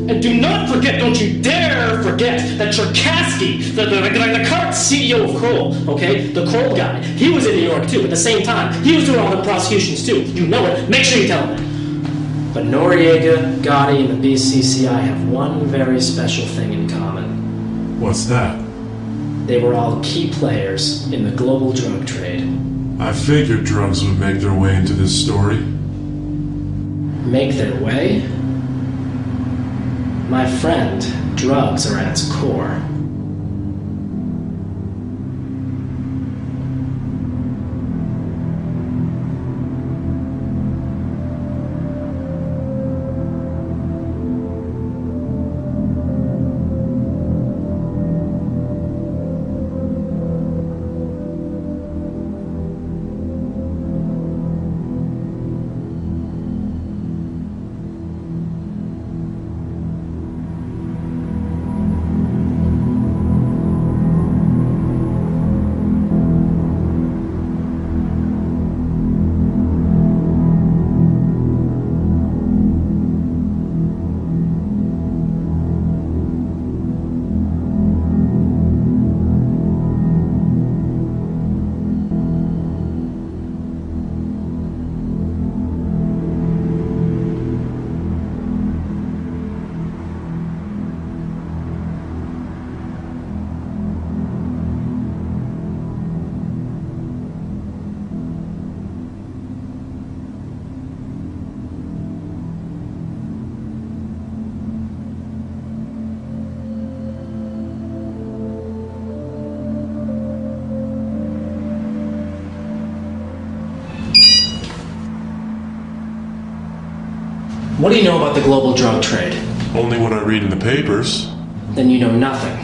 And do not forget, don't you dare forget, that Cherkasky, the current CEO of Kroll, okay, the Kroll guy, he was in New York too. At the same time, he was doing all the prosecutions too. You know it. Make sure you tell him. But Noriega, Gotti, and the BCCI have one very special thing in common. What's that? They were all key players in the global drug trade. I figured drugs would make their way into this story. Make their way? My friend, drugs are at its core. What do you know about the global drug trade? Only what I read in the papers. Then you know nothing.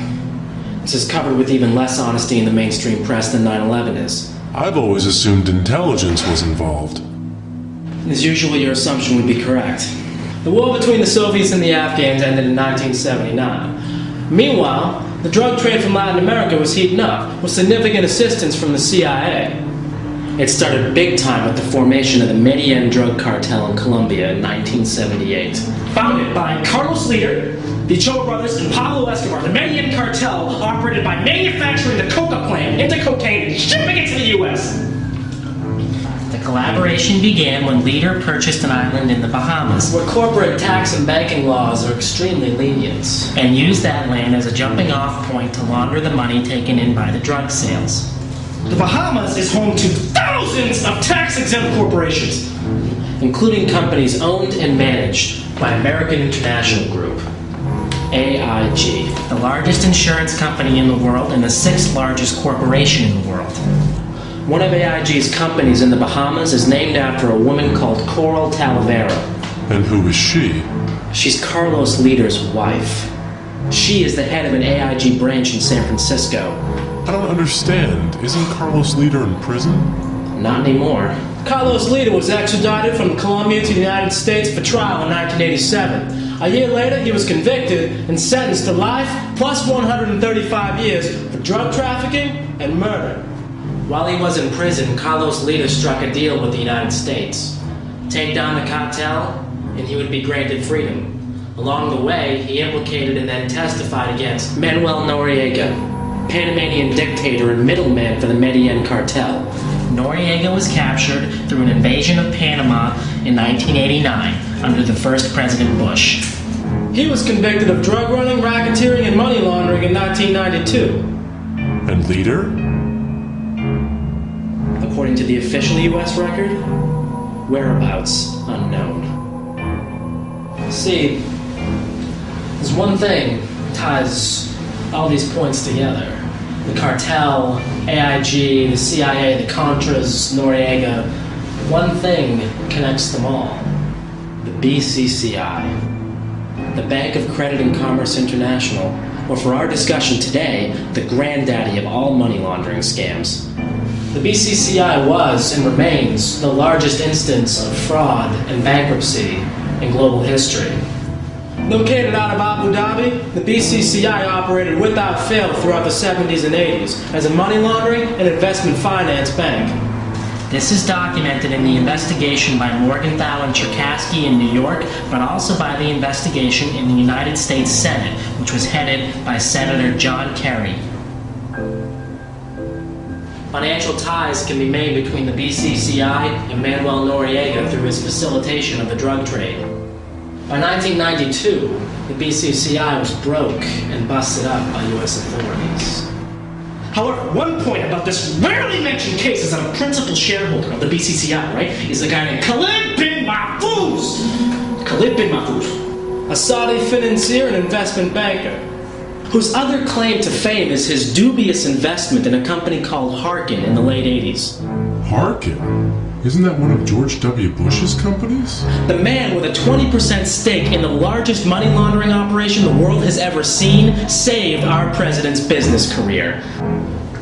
This is covered with even less honesty in the mainstream press than 9/11 is. I've always assumed intelligence was involved. As usual, your assumption would be correct. The war between the Soviets and the Afghans ended in 1979. Meanwhile, the drug trade from Latin America was heating up, with significant assistance from the CIA. It started big time with the formation of the Medellin drug cartel in Colombia in 1978. Founded by Carlos Leader, the Ochoa brothers, and Pablo Escobar, the Medellin cartel operated by manufacturing the coca plant into cocaine and shipping it to the U.S. The collaboration began when Leader purchased an island in the Bahamas Where corporate tax and banking laws are extremely lenient. and used that land as a jumping off point to launder the money taken in by the drug sales. The Bahamas is home to thousands of tax-exempt corporations. Including companies owned and managed by American International Group, AIG. The largest insurance company in the world and the sixth largest corporation in the world. One of AIG's companies in the Bahamas is named after a woman called Coral Talavera. And who is she? She's Carlos Leader's wife. She is the head of an AIG branch in San Francisco. I don't understand. Isn't Carlos Leader in prison? Not anymore. Carlos Leader was extradited from Colombia to the United States for trial in 1987. A year later, he was convicted and sentenced to life plus 135 years for drug trafficking and murder. While he was in prison, Carlos Leader struck a deal with the United States. Take down the cartel, and he would be granted freedom. Along the way, he implicated and then testified against Manuel Noriega, Panamanian dictator and middleman for the Medellin cartel. Noriega was captured through an invasion of Panama in 1989 under the first President Bush. He was convicted of drug running, racketeering, and money laundering in 1992. And Leader? According to the official U.S. record, whereabouts unknown. See, there's one thing that ties all these points together. The cartel, AIG, the CIA, the Contras, Noriega. One thing connects them all. The BCCI. The Bank of Credit and Commerce International, or for our discussion today, the granddaddy of all money laundering scams. The BCCI was, and remains, the largest instance of fraud and bankruptcy in global history. Located out of Abu Dhabi, the BCCI operated without fail throughout the 70s and 80s as a money laundering and investment finance bank. This is documented in the investigation by Morgenthau and Cherkasky in New York, but also by the investigation in the United States Senate, which was headed by Senator John Kerry. Financial ties can be made between the BCCI and Manuel Noriega through his facilitation of the drug trade. By 1992, the BCCI was broke and busted up by U.S. authorities. However, one point about this rarely mentioned case is that a principal shareholder of the BCCI, right, is a guy named Khalid bin Mahfouz. Khalid bin Mahfouz. A Saudi financier and investment banker, whose other claim to fame is his dubious investment in a company called Harkin in the late 80s. Harkin? Isn't that one of George W. Bush's companies? The man with a 20% stake in the largest money laundering operation the world has ever seen saved our president's business career.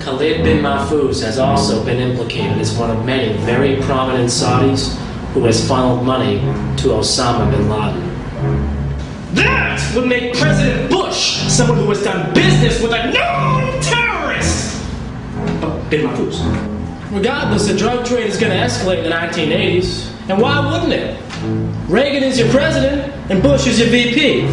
Khalid bin Mahfouz has also been implicated as one of many very prominent Saudis who has funneled money to Osama bin Laden. That would make President Bush someone who has done business with a known terrorist! Bin Mahfouz. Regardless, the drug trade is going to escalate in the 1980s. And why wouldn't it? Reagan is your president, and Bush is your VP.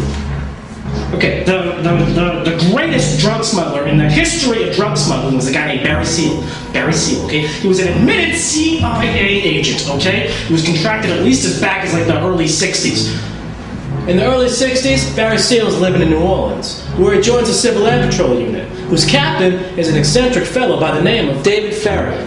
Okay, the greatest drug smuggler in the history of drug smuggling was a guy named Barry Seal. Barry Seal, okay? He was an admitted CIA agent, okay? He was contracted at least as back as like the early 60s. In the early 60s, Barry Seal was living in New Orleans, where he joins a Civil Air Patrol unit, whose captain is an eccentric fellow by the name of David Ferry.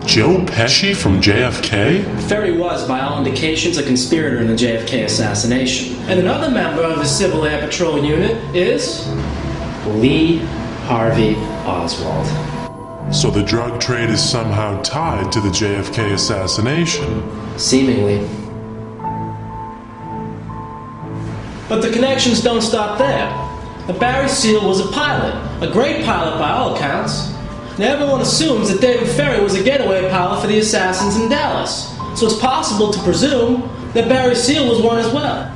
Joe Pesci from JFK? Ferry was, by all indications, a conspirator in the JFK assassination. And another member of the Civil Air Patrol unit is Lee Harvey Oswald. So the drug trade is somehow tied to the JFK assassination? Seemingly. But the connections don't stop there. Barry Seal was a pilot, a great pilot by all accounts. Now everyone assumes that David Ferry was a getaway pilot for the assassins in Dallas, so it's possible to presume that Barry Seal was one as well.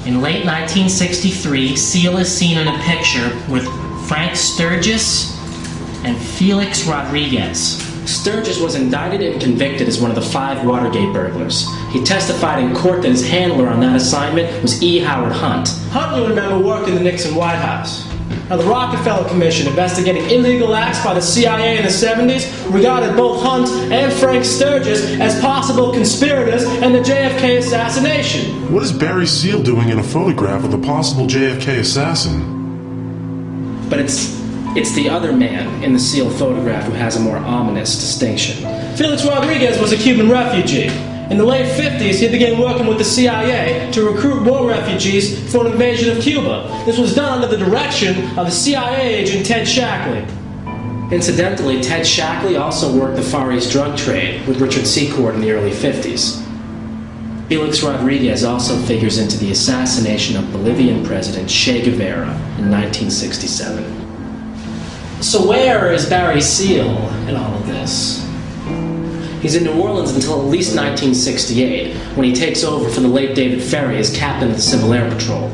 In late 1963, Seal is seen in a picture with Frank Sturgis and Felix Rodriguez. Sturgis was indicted and convicted as one of the 5 Watergate burglars. He testified in court that his handler on that assignment was E. Howard Hunt. Hunt, you remember, worked in the Nixon White House. Now, the Rockefeller Commission, investigating illegal acts by the CIA in the 70s, regarded both Hunt and Frank Sturgis as possible conspirators in the JFK assassination. What is Barry Seal doing in a photograph with a possible JFK assassin? But it's the other man in the Seal photograph who has a more ominous distinction. Felix Rodriguez was a Cuban refugee. In the late 50s, he began working with the CIA to recruit more refugees for an invasion of Cuba. This was done under the direction of the CIA agent Ted Shackley. Incidentally, Ted Shackley also worked the Far East drug trade with Richard Secord in the early 50s. Felix Rodriguez also figures into the assassination of Bolivian President Che Guevara in 1967. So where is Barry Seal in all of this? He's in New Orleans until at least 1968, when he takes over for the late David Ferry as captain of the Civil Air Patrol.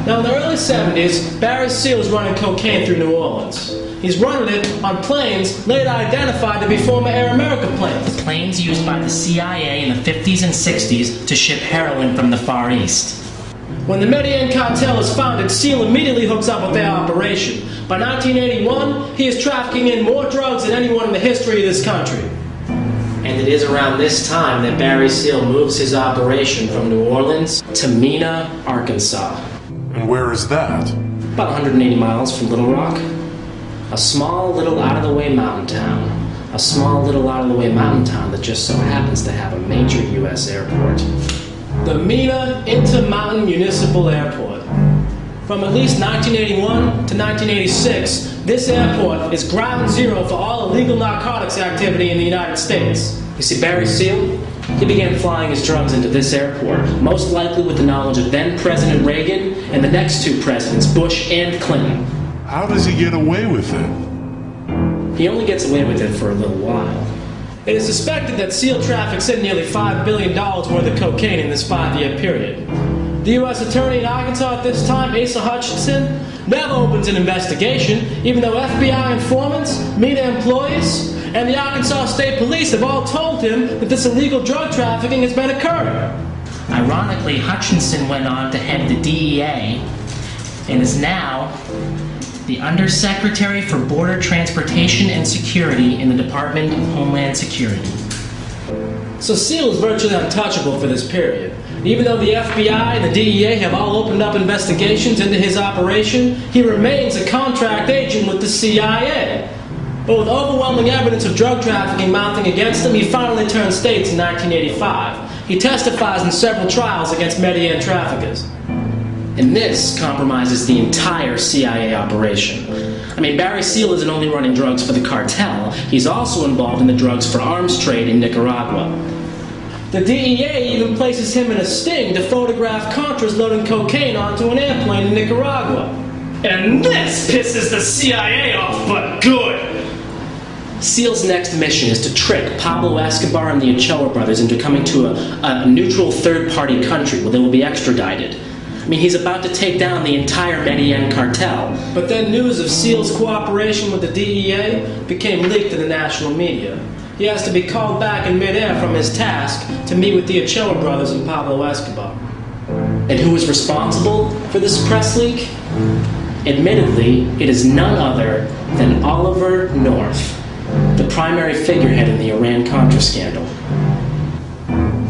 Now, in the early 70s, Barry Seal was running cocaine through New Orleans. He's running it on planes later identified to be former Air America planes. Planes used by the CIA in the 50s and 60s to ship heroin from the Far East. When the Medellin cartel is founded, Seal immediately hooks up with their operation. By 1981, he is trafficking in more drugs than anyone in the history of this country. And it is around this time that Barry Seal moves his operation from New Orleans to Mena, Arkansas. And where is that? About 180 miles from Little Rock. A small little out-of-the-way mountain town. A small little out-of-the-way mountain town that just so happens to have a major U.S. airport. The Mena Intermountain Municipal Airport. From at least 1981 to 1986, this airport is ground zero for all illegal narcotics activity in the United States. You see, Barry Seal, he began flying his drugs into this airport, most likely with the knowledge of then-President Reagan and the next 2 presidents, Bush and Clinton. How does he get away with it? He only gets away with it for a little while. It is suspected that Seal traffics in nearly $5 billion worth of cocaine in this 5-year period. The U.S. Attorney in Arkansas at this time, Asa Hutchinson, never opens an investigation, even though FBI informants, MENA employees, and the Arkansas State Police have all told him that this illegal drug trafficking has been occurring. Ironically, Hutchinson went on to head the DEA and is now the Undersecretary for Border Transportation and Security in the Department of Homeland Security. So Seal is virtually untouchable for this period. Even though the FBI and the DEA have all opened up investigations into his operation, he remains a contract agent with the CIA. But with overwhelming evidence of drug trafficking mounting against him, he finally turned states in 1985. He testifies in several trials against Medellin traffickers. And this compromises the entire CIA operation. I mean, Barry Seal isn't only running drugs for the cartel, he's also involved in the drugs for arms trade in Nicaragua. The DEA even places him in a sting to photograph Contras loading cocaine onto an airplane in Nicaragua. And this pisses the CIA off, but good! Seal's next mission is to trick Pablo Escobar and the Ochoa brothers into coming to a neutral third-party country where they will be extradited. I mean, he's about to take down the entire Medellin cartel. But then news of Seal's cooperation with the DEA became leaked in the national media. He has to be called back in midair from his task to meet with the Ochoa brothers and Pablo Escobar. And who is responsible for this press leak? Admittedly, it is none other than Oliver North, the primary figurehead in the Iran-Contra scandal.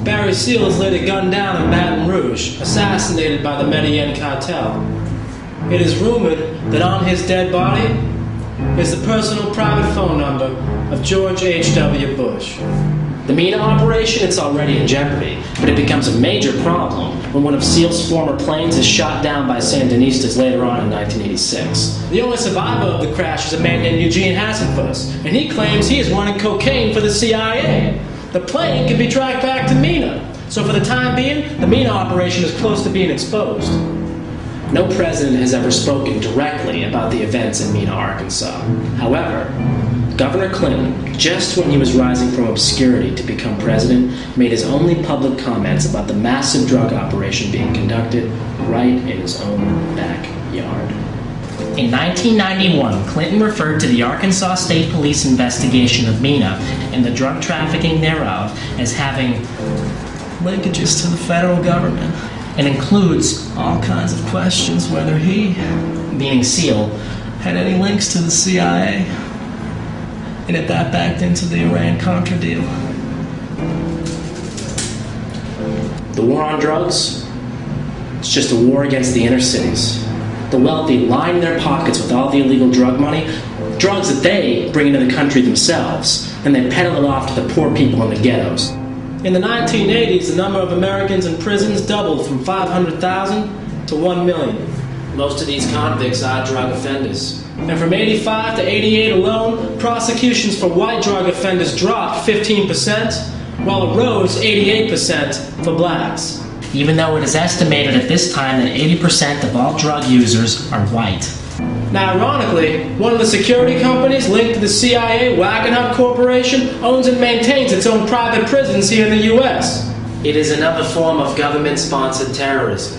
Barry Seal is later gunned down in Baton Rouge, assassinated by the Medellin cartel. It is rumored that on his dead body is the personal private phone number of George H.W. Bush. The MENA operation, it's already in jeopardy, but it becomes a major problem when one of Seal's former planes is shot down by Sandinistas later on in 1986. The only survivor of the crash is a man named Eugene Hassenfuss, and he claims he is running cocaine for the CIA. The plane can be tracked back to MENA, so for the time being, the MENA operation is close to being exposed. No president has ever spoken directly about the events in Mena, Arkansas. However, Governor Clinton, just when he was rising from obscurity to become president, made his only public comments about the massive drug operation being conducted right in his own backyard. In 1991, Clinton referred to the Arkansas State Police investigation of Mena and the drug trafficking thereof as having linkages to the federal government, and includes all kinds of questions whether he, meaning Seal, had any links to the CIA, and if that backed into the Iran-Contra deal. The war on drugs, it's just a war against the inner cities. The wealthy line their pockets with all the illegal drug money, drugs that they bring into the country themselves, and they peddle it off to the poor people in the ghettos. In the 1980s, the number of Americans in prisons doubled from 500,000 to 1 million. Most of these convicts are drug offenders. And from 85 to 88 alone, prosecutions for white drug offenders dropped 15%, while it rose 88% for blacks. Even though it is estimated at this time that 80% of all drug users are white. Now, ironically, one of the security companies linked to the CIA, Wagon Hut Corporation, owns and maintains its own private prisons here in the U.S. It is another form of government-sponsored terrorism.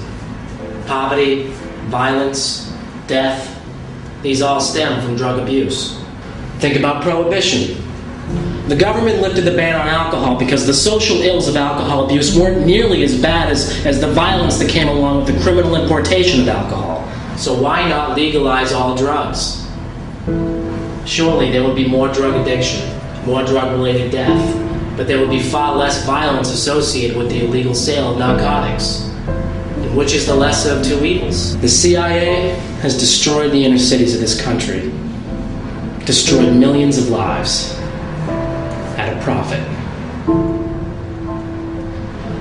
Poverty, violence, death, these all stem from drug abuse. Think about prohibition. The government lifted the ban on alcohol because the social ills of alcohol abuse weren't nearly as bad as the violence that came along with the criminal importation of alcohol. So why not legalize all drugs? Surely there would be more drug addiction, more drug-related death, but there would be far less violence associated with the illegal sale of narcotics. And which is the lesser of two evils? The CIA has destroyed the inner cities of this country, destroyed millions of lives at a profit.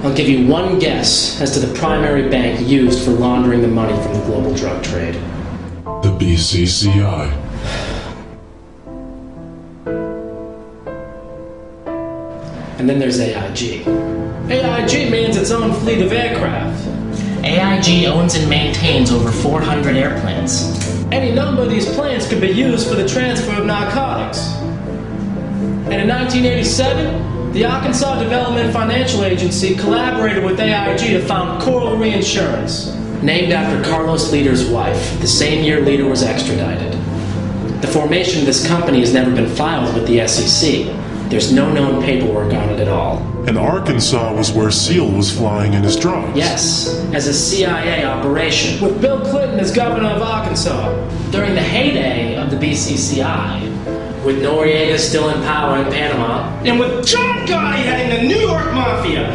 I'll give you one guess as to the primary bank used for laundering the money from the global drug trade. The BCCI. And then there's AIG. AIG means its own fleet of aircraft. AIG owns and maintains over 400 airplanes. Any number of these planes could be used for the transfer of narcotics. And in 1987, The Arkansas Development Financial Agency collaborated with AIG to found Coral Reinsurance. Named after Carlos Leder's wife, the same year Leder was extradited. The formation of this company has never been filed with the SEC. There's no known paperwork on it at all. And Arkansas was where Seal was flying in his drugs. Yes, as a CIA operation. With Bill Clinton as governor of Arkansas. During the heyday of the BCCI, with Noriega still in power in Panama, And with John Gotti heading the New York Mafia.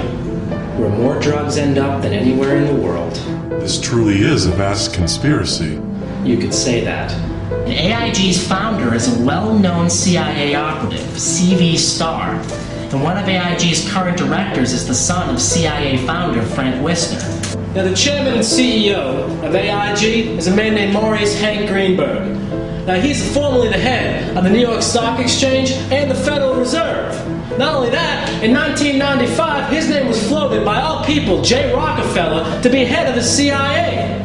where more drugs end up than anywhere in the world. This truly is a vast conspiracy. You could say that. And AIG's founder is a well-known CIA operative, C.V. Starr. And one of AIG's current directors is the son of CIA founder Frank Wisner. Now, the chairman and CEO of AIG is a man named Maurice Hank Greenberg. Now, he's formerly the head of the New York Stock Exchange and the Federal Reserve. Not only that, in 1995, his name was floated by all people, Jay Rockefeller, to be head of the CIA.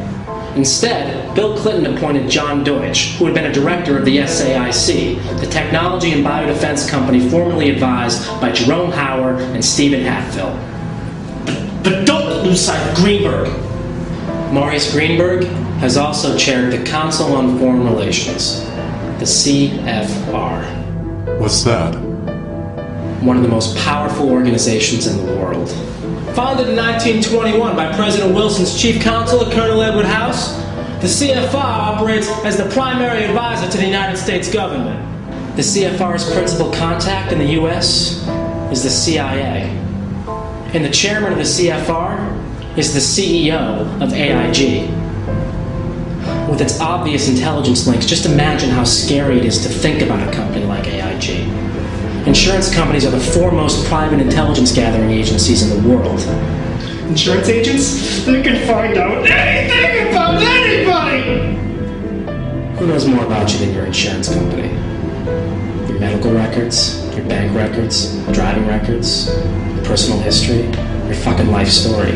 Instead, Bill Clinton appointed John Deutsch, who had been a director of the SAIC, the technology and biodefense company formerly advised by Jerome Howard and Stephen Hatfield. But don't lose sight of Greenberg. Maurice Greenberg has also chaired the Council on Foreign Relations, the CFR, What's that? one of the most powerful organizations in the world. Founded in 1921 by President Wilson's chief counselor, Colonel Edward House, the CFR operates as the primary advisor to the United States government. The CFR's principal contact in the U.S. is the CIA. And the chairman of the CFR is the CEO of AIG. With its obvious intelligence links, just imagine how scary it is to think about a company like AIG. Insurance companies are the foremost private intelligence gathering agencies in the world. Insurance agents? They can find out anything about anybody! Who knows more about you than your insurance company? Your medical records, your bank records, driving records, your personal history, your fucking life story.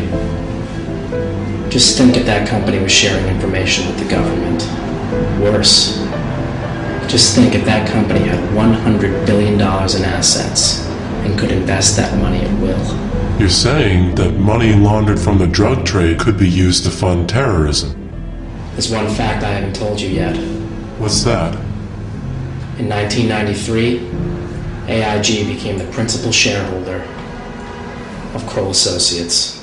Just think if that company was sharing information with the government. Worse. Just think if that company had $100 billion in assets and could invest that money at will. You're saying that money laundered from the drug trade could be used to fund terrorism. There's one fact I haven't told you yet. What's that? In 1993, AIG became the principal shareholder of Kroll Associates.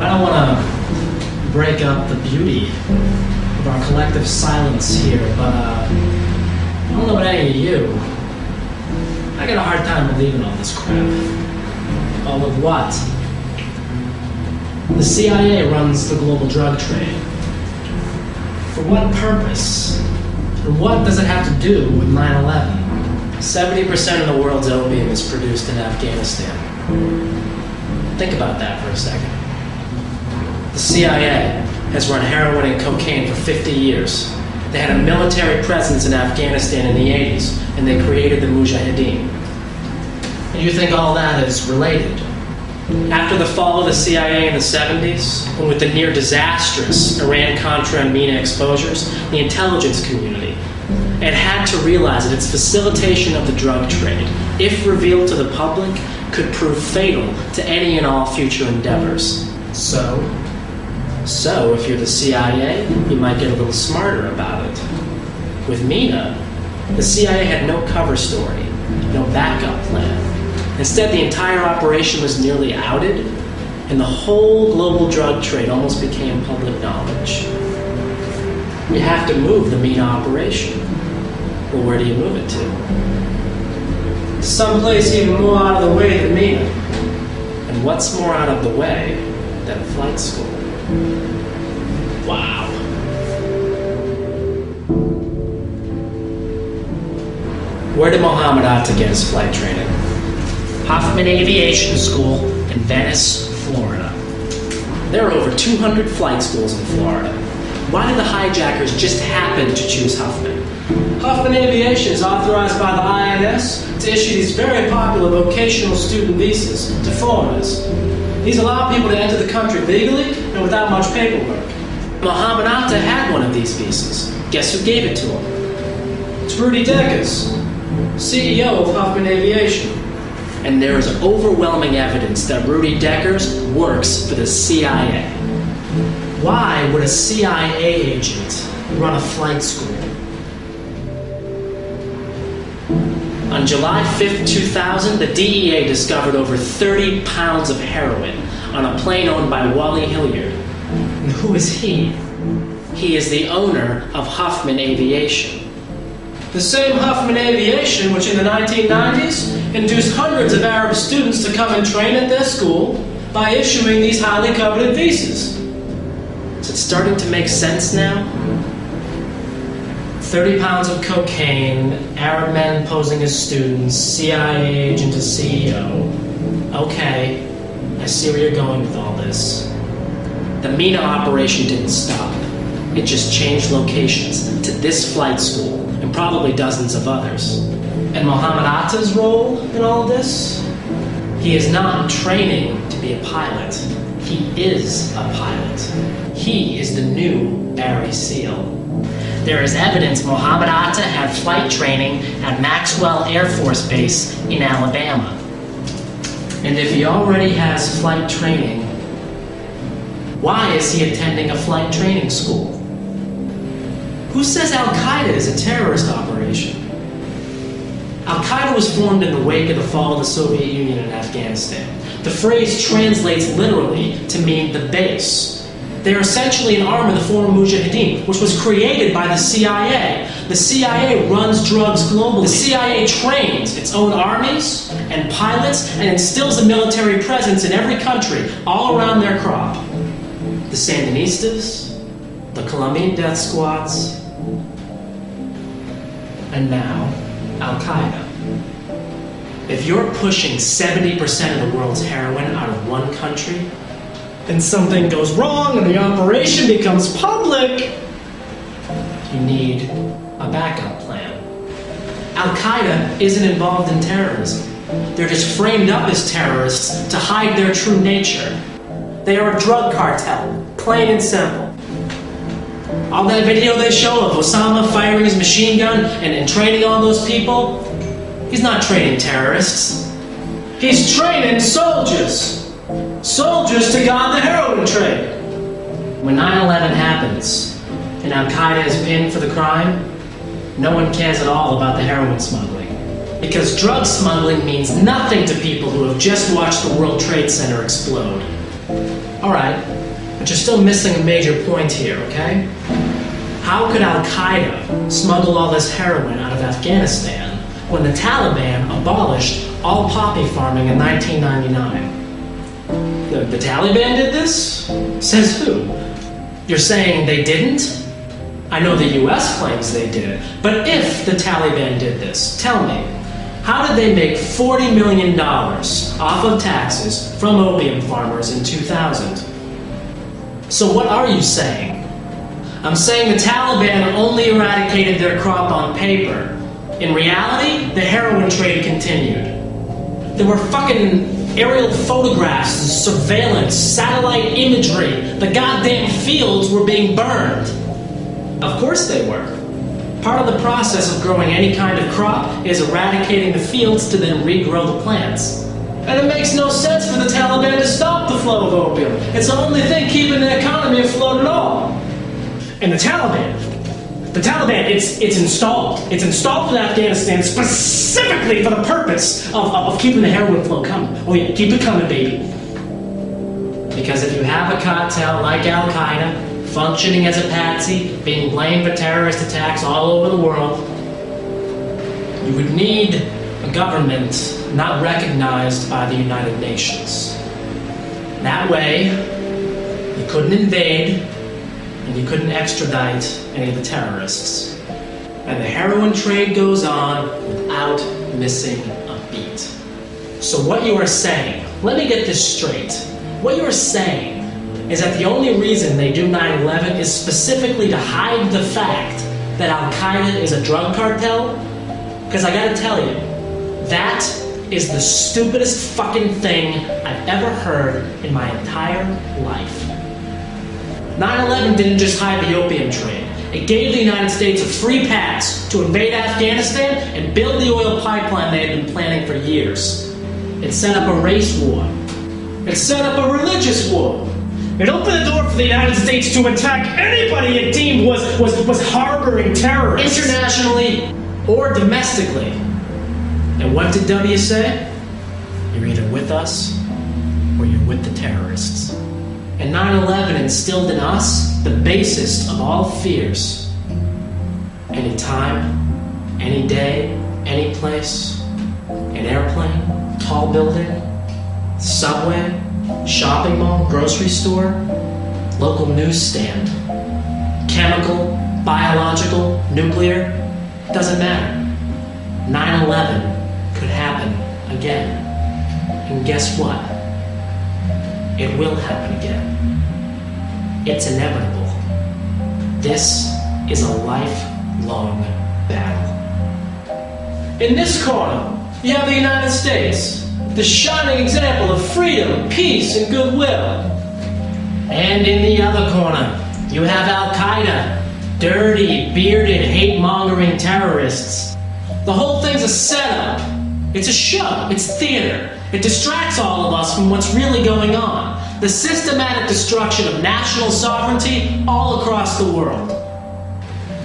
I don't want to break up the beauty of our collective silence here, but I don't know about any of you. I got a hard time believing all this crap. All of what? The CIA runs the global drug trade. For what purpose? And what does it have to do with 9/11? 70% of the world's opium is produced in Afghanistan. Think about that for a second. The CIA has run heroin and cocaine for 50 years. They had a military presence in Afghanistan in the 80s, and they created the Mujahideen. And you think all that is related? After the fall of the CIA in the 70s, and with the near disastrous Iran-Contra and MENA exposures, the intelligence community it had to realize that its facilitation of the drug trade, if revealed to the public, could prove fatal to any and all future endeavors. So if you're the CIA, you might get a little smarter about it. With MENA, the CIA had no cover story, no backup plan. Instead, the entire operation was nearly outed, and the whole global drug trade almost became public knowledge. You have to move the MENA operation. Well, where do you move it to? Someplace even more out of the way than Mina. And what's more out of the way than flight school? Wow. Where did Mohammed Atta get his flight training? Hoffman Aviation School in Venice, Florida. There are over 200 flight schools in Florida. Why did the hijackers just happen to choose Huffman? Huffman Aviation is authorized by the INS to issue these very popular vocational student visas to foreigners. These allow people to enter the country legally and without much paperwork. Mohammed Atta had one of these visas. Guess who gave it to him? It's Rudy Deckers, CEO of Huffman Aviation. And there is overwhelming evidence that Rudy Deckers works for the CIA. Why would a CIA agent run a flight school? On July 5th, 2000, the DEA discovered over 30 pounds of heroin on a plane owned by Wally Hilliard. And who is he? He is the owner of Huffman Aviation. The same Huffman Aviation which in the 1990s induced hundreds of Arab students to come and train at their school by issuing these highly coveted visas. Is it starting to make sense now? 30 pounds of cocaine, Arab men posing as students, CIA agent as CEO. Okay, I see where you're going with all this. The Mina operation didn't stop. It just changed locations to this flight school and probably dozens of others. And Mohammed Atta's role in all of this? He is not training to be a pilot. He is a pilot. He is the new Barry Seal. There is evidence Mohammed Atta had flight training at Maxwell Air Force Base in Alabama. And if he already has flight training, why is he attending a flight training school? Who says Al-Qaeda is a terrorist operation? Al-Qaeda was formed in the wake of the fall of the Soviet Union in Afghanistan. The phrase translates literally to mean the base. They are essentially an arm of the former Mujahideen, which was created by the CIA. The CIA runs drugs globally. The CIA trains its own armies and pilots and instills a military presence in every country, all around their crop. The Sandinistas, the Colombian death squads, and now Al-Qaeda. If you're pushing 70% of the world's heroin out of one country, and something goes wrong and the operation becomes public, you need a backup plan. Al-Qaeda isn't involved in terrorism. They're just framed up as terrorists to hide their true nature. They are a drug cartel, plain and simple. All that video they show of Osama firing his machine gun and training all those people, he's not training terrorists. He's training soldiers. Soldiers to guard the heroin trade. When 9/11 happens and Al-Qaeda is pinned for the crime, no one cares at all about the heroin smuggling. Because drug smuggling means nothing to people who have just watched the World Trade Center explode. Alright, but you're still missing a major point here, okay? How could Al-Qaeda smuggle all this heroin out of Afghanistan when the Taliban abolished all poppy farming in 1999? The Taliban did this? Says who? You're saying they didn't? I know the US claims they did, but if the Taliban did this, tell me, how did they make $40 million off of taxes from opium farmers in 2000? So what are you saying? I'm saying the Taliban only eradicated their crop on paper. In reality, the heroin trade continued. There were fucking aerial photographs, surveillance, satellite imagery. The goddamn fields were being burned. Of course they were. Part of the process of growing any kind of crop is eradicating the fields to then regrow the plants. And it makes no sense for the Taliban to stop the flow of opium. It's the only thing keeping the economy afloat at all. And the Taliban, it's installed. It's installed in Afghanistan specifically for the purpose of keeping the heroin flow coming. Oh yeah, keep it coming, baby. Because if you have a cartel like Al-Qaeda, functioning as a patsy, being blamed for terrorist attacks all over the world, You would need a government not recognized by the United Nations. That way, you couldn't invade and you couldn't extradite any of the terrorists. And the heroin trade goes on without missing a beat. So what you are saying, let me get this straight. What you are saying is that the only reason they do 9/11 is specifically to hide the fact that Al-Qaeda is a drug cartel? Because I gotta tell you, that is the stupidest fucking thing I've ever heard in my entire life. 9/11 didn't just hide the opium trade. It gave the United States a free pass to invade Afghanistan and build the oil pipeline they had been planning for years. It set up a race war. It set up a religious war. It opened the door for the United States to attack anybody it deemed was harboring terrorists. Internationally or domestically. And what did W say? You're either with us or you're with the terrorists. And 9/11 instilled in us the basest of all fears. Any time, any day, any place, an airplane, tall building, subway, shopping mall, grocery store, local newsstand, chemical, biological, nuclear, doesn't matter. 9/11 could happen again. And guess what? It will happen again. It's inevitable. This is a lifelong battle. In this corner, you have the United States, the shining example of freedom, peace, and goodwill. And in the other corner, you have Al-Qaeda, dirty, bearded, hate-mongering terrorists. The whole thing's a setup. It's a show. It's theater. It distracts all of us from what's really going on. The systematic destruction of national sovereignty all across the world.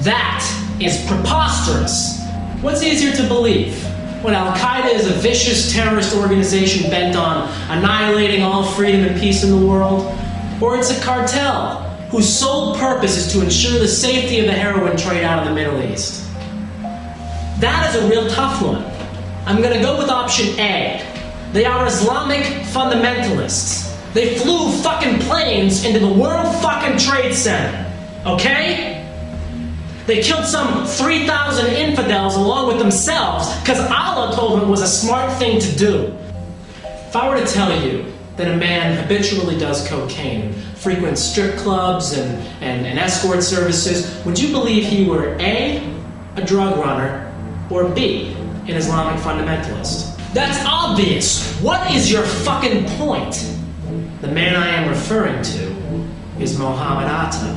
That is preposterous. What's easier to believe? When Al-Qaeda is a vicious terrorist organization bent on annihilating all freedom and peace in the world? Or it's a cartel whose sole purpose is to ensure the safety of the heroin trade out of the Middle East? That is a real tough one. I'm gonna go with option A. They are Islamic fundamentalists. They flew fucking planes into the World fucking Trade Center. Okay? They killed some 3,000 infidels along with themselves because Allah told them it was a smart thing to do. If I were to tell you that a man habitually does cocaine, frequents strip clubs and escort services, would you believe he were A, a drug runner, or B, an Islamic fundamentalist? That's obvious. What is your fucking point? The man I am referring to is Mohammed Atta.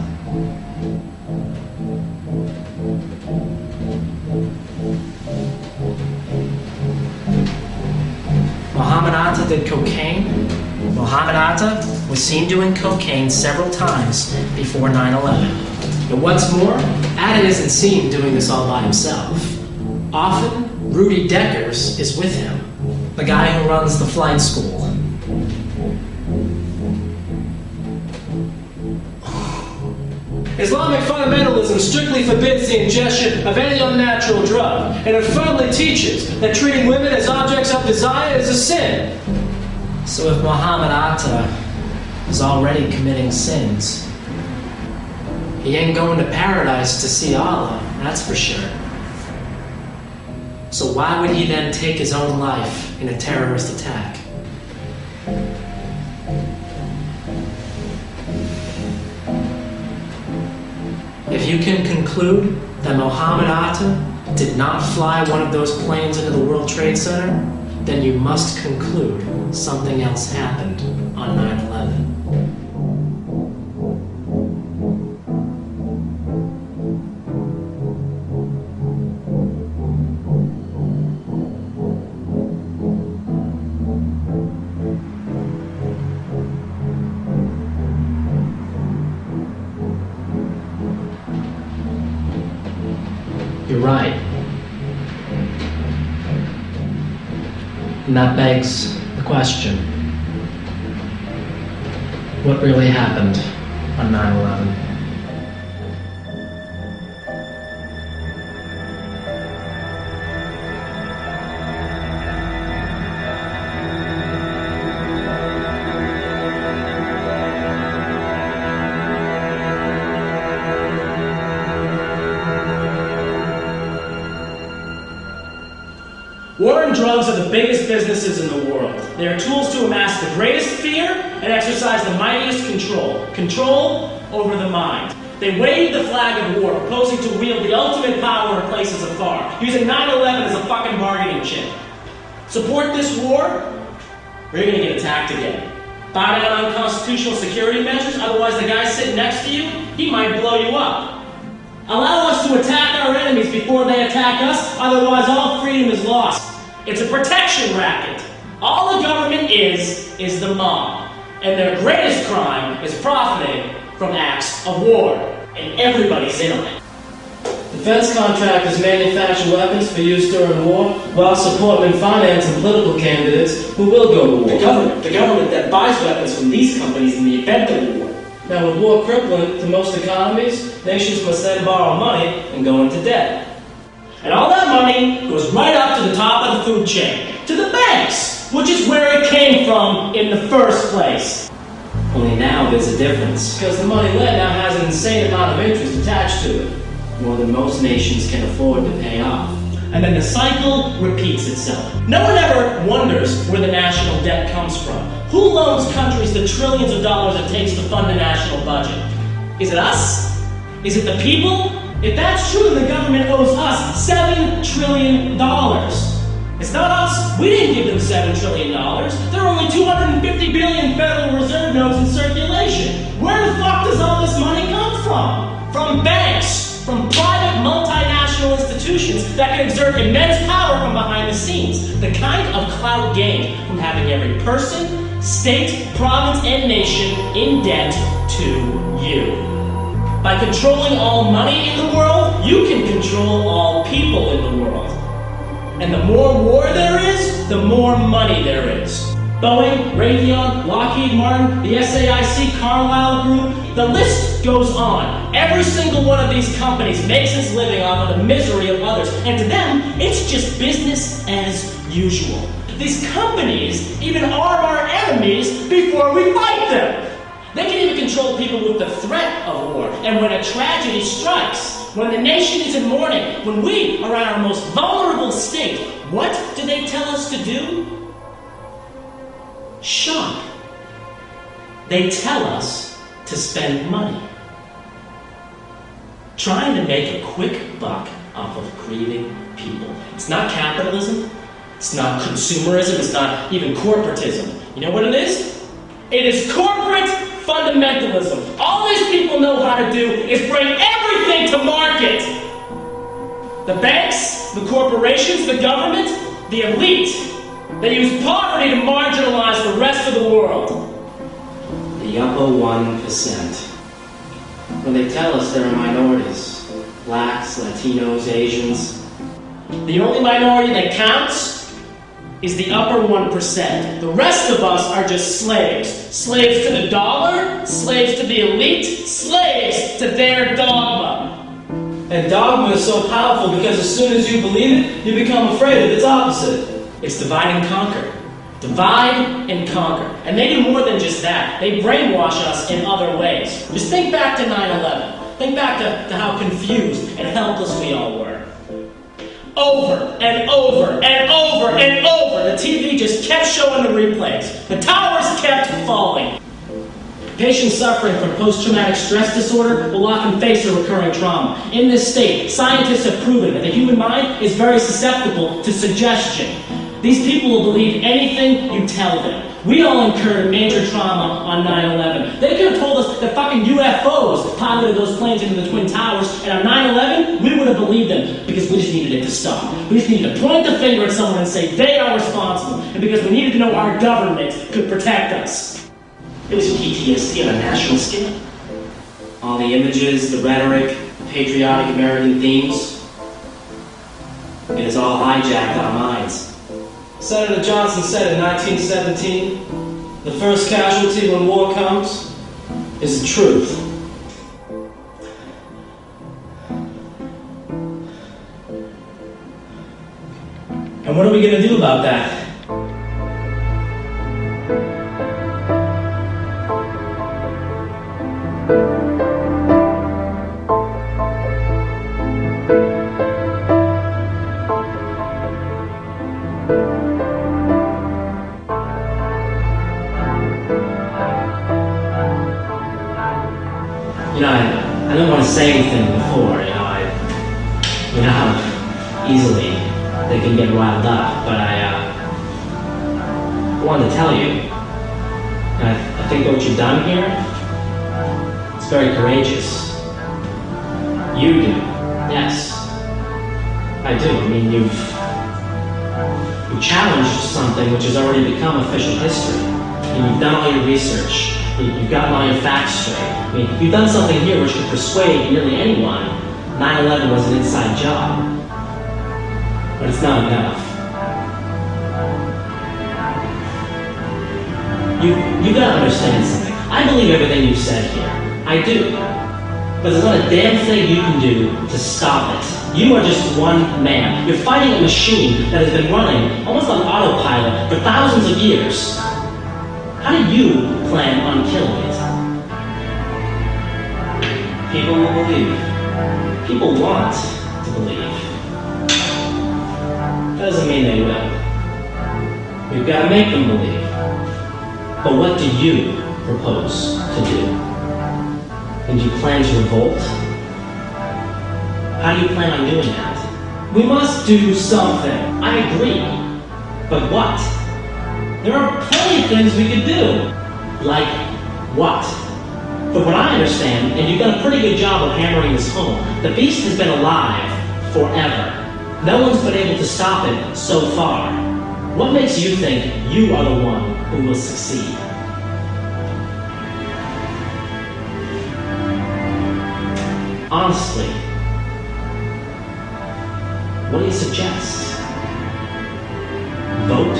Mohammed Atta did cocaine. Mohammed Atta was seen doing cocaine several times before 9/11. And what's more, Atta isn't seen doing this all by himself. Often, Rudy Deckers is with him, the guy who runs the flight school. Islamic fundamentalism strictly forbids the ingestion of any unnatural drug, and it firmly teaches that treating women as objects of desire is a sin. So if Mohammed Atta is already committing sins, he ain't going to paradise to see Allah, that's for sure. So why would he then take his own life in a terrorist attack? If you can conclude that Mohammed Atta did not fly one of those planes into the World Trade Center, then you must conclude something else happened on 9/11. You're right. And that begs the question. What really happened on 9/11? and drugs are the biggest businesses in the world. They are tools to amass the greatest fear and exercise the mightiest control. Control over the mind. They waved the flag of war, proposing to wield the ultimate power in places afar, using 9/11 as a fucking bargaining chip. Support this war, or you're gonna get attacked again. Bow down on constitutional security measures, otherwise the guy sitting next to you, he might blow you up. Allow us to attack our enemies before they attack us, otherwise all freedom is lost. It's a protection racket. All the government is the mob. And their greatest crime is profiting from acts of war. And everybody's in on it. Defense contractors manufacture weapons for use during war, while supporting and financing political candidates who will go to war. The government that buys weapons from these companies in the event of war. Now, with war crippling to most economies, nations must then borrow money and go into debt. And all that money goes right up to the top of the food chain, to the banks, which is where it came from in the first place. Only now there's a difference. Because the money lent now has an insane amount of interest attached to it. More than most nations can afford to pay off. And then the cycle repeats itself. No one ever wonders where the national debt comes from. Who loans countries the trillions of dollars it takes to fund a national budget? Is it us? Is it the people? If that's true, then the government owes us $7 trillion. It's not us. We didn't give them $7 trillion. There are only 250 billion Federal Reserve notes in circulation. Where the fuck does all this money come from? From banks, from private multinational institutions that can exert immense power from behind the scenes. The kind of clout gained from having every person, state, province, and nation in debt to you. By controlling all money in the world, you can control all people in the world. And the more war there is, the more money there is. Boeing, Raytheon, Lockheed Martin, the SAIC, Carlyle Group, the list goes on. Every single one of these companies makes its living off of the misery of others, and to them, it's just business as usual. These companies even arm our enemies before we fight them. They can even control people with the threat of war, and when a tragedy strikes, when the nation is in mourning, when we are at our most vulnerable state, what do they tell us to do? Shop. They tell us to spend money. Trying to make a quick buck off of grieving people. It's not capitalism. It's not consumerism. It's not even corporatism. You know what it is? It is corporate fundamentalism. All these people know how to do is bring everything to market. The banks, the corporations, the government, the elite. They use poverty to marginalize the rest of the world. The upper 1%. When they tell us there are minorities, blacks, Latinos, Asians, the only minority that counts is the upper 1%. The rest of us are just slaves. Slaves to the dollar, slaves to the elite, slaves to their dogma. And dogma is so powerful because as soon as you believe it, you become afraid of its opposite. It's divide and conquer. Divide and conquer. And they do more than just that. They brainwash us in other ways. Just think back to 9/11. Think back to how confused and helpless we all were. Over and over and over and over, the TV just kept showing the replays. The towers kept falling. Patients suffering from post-traumatic stress disorder will often face a recurring trauma. In this state, scientists have proven that the human mind is very susceptible to suggestion. These people will believe anything you tell them. We all incurred major trauma on 9/11. They could have told us that fucking UFOs piloted those planes into the Twin Towers, and on 9/11, we would have believed them because we just needed it to stop. We just needed to point the finger at someone and say they are responsible, and because we needed to know our government could protect us. It was PTSD on a national scale. All the images, the rhetoric, the patriotic American themes, it has all hijacked our minds. Senator Johnson said in 1917, the first casualty when war comes is the truth. And what are we going to do about that? I don't want to say anything before, you know how easily they can get riled up, but I wanted to tell you, I think what you've done here, it's very courageous. You do, yes, I do. I mean, you've challenged something which has already become official history. And you've done all your research. You've gotten all your facts straight. I mean, you've done something here which could persuade nearly anyone 9/11 was an inside job. But it's not enough. You've got to understand something. I believe everything you've said here. I do. But there's not a damn thing you can do to stop it. You are just one man. You're fighting a machine that has been running almost on autopilot for thousands of years. How do you plan on killing it? People will believe. People want to believe. That doesn't mean they will. We've got to make them believe. But what do you propose to do? And do you plan to revolt? How do you plan on doing that? We must do something. I agree. But what? There are plenty of things we could do. Like what? From what I understand, and you've done a pretty good job of hammering this home, the beast has been alive forever. No one's been able to stop it so far. What makes you think you are the one who will succeed? Honestly, what do you suggest? Vote?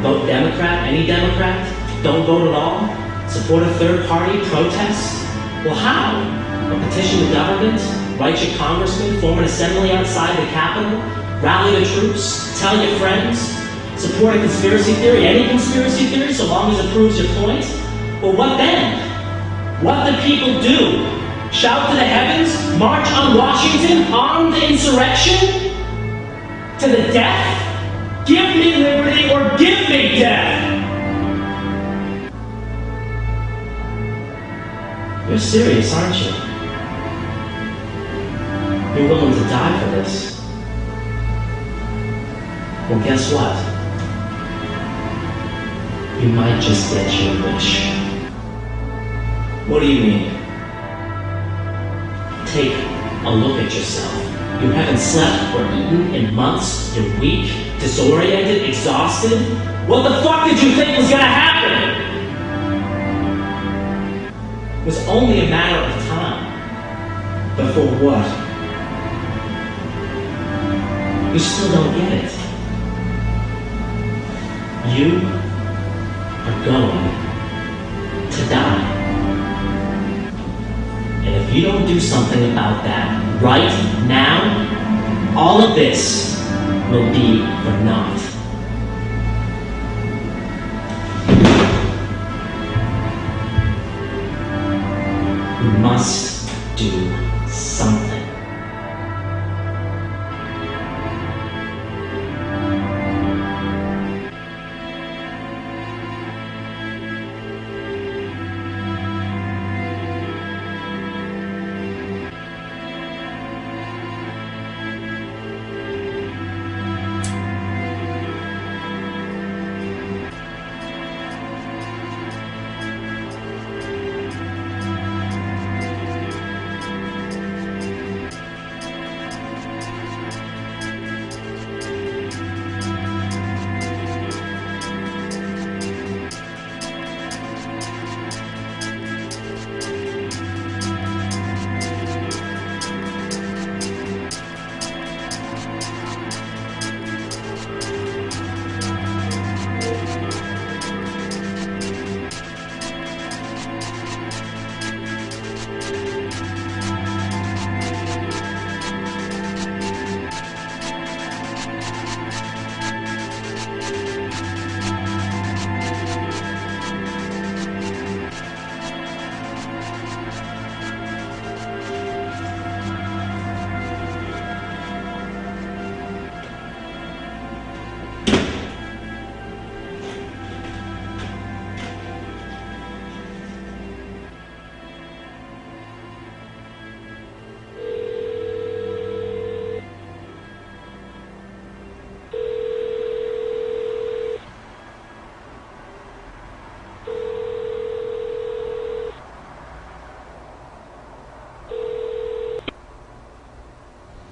Vote Democrat? Any Democrat? Don't vote at all? Support a third party? Protest? Well, how? A petition the government? Write your congressman? Form an assembly outside the Capitol? Rally the troops? Tell your friends? Support a conspiracy theory? Any conspiracy theory, so long as it proves your point? Well, what then? What do people do? Shout to the heavens? March on Washington? Armed insurrection? To the death? Give me liberty or give me death! You're serious, aren't you? You're willing to die for this. Well, guess what? You might just get your wish. What do you mean? Take a look at yourself. You haven't slept or eaten in months. You're weak, disoriented, exhausted. What the fuck did you think was gonna happen? It was only a matter of time. But for what? You still don't get it. You are going to die. And if you don't do something about that right now, all of this will be for naught. We must do something.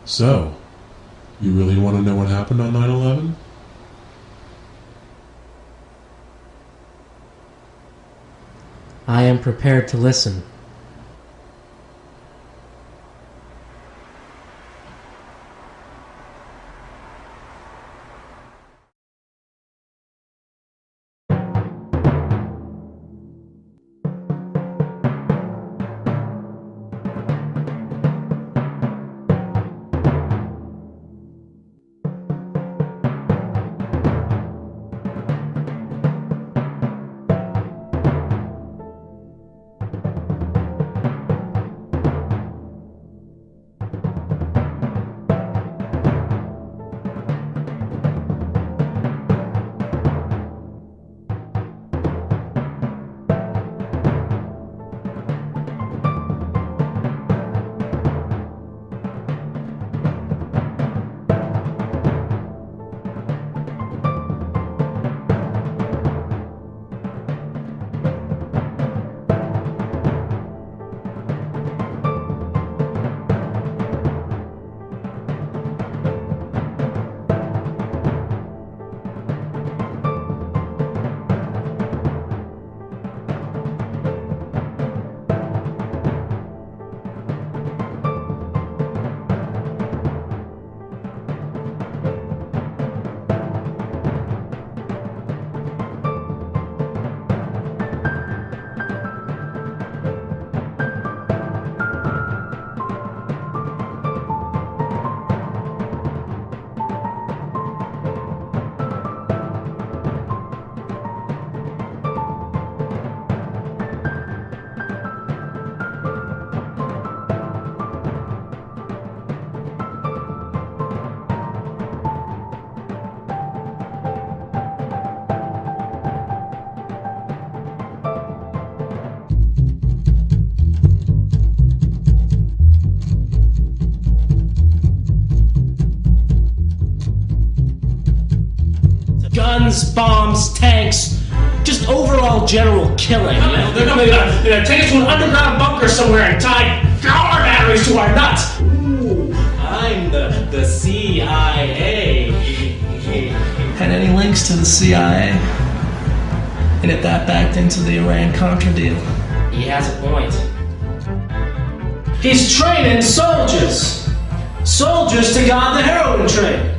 So, you really want to know what happened on 9/11? I am prepared to listen. Guns, bombs, tanks, just overall general killing. They're gonna take us to an underground bunker somewhere and tie power batteries to our nuts. Ooh, I'm the CIA. Had any links to the CIA? And if that backed into the Iran-Contra deal? He has a point. He's training soldiers. Soldiers to guard the heroin trade.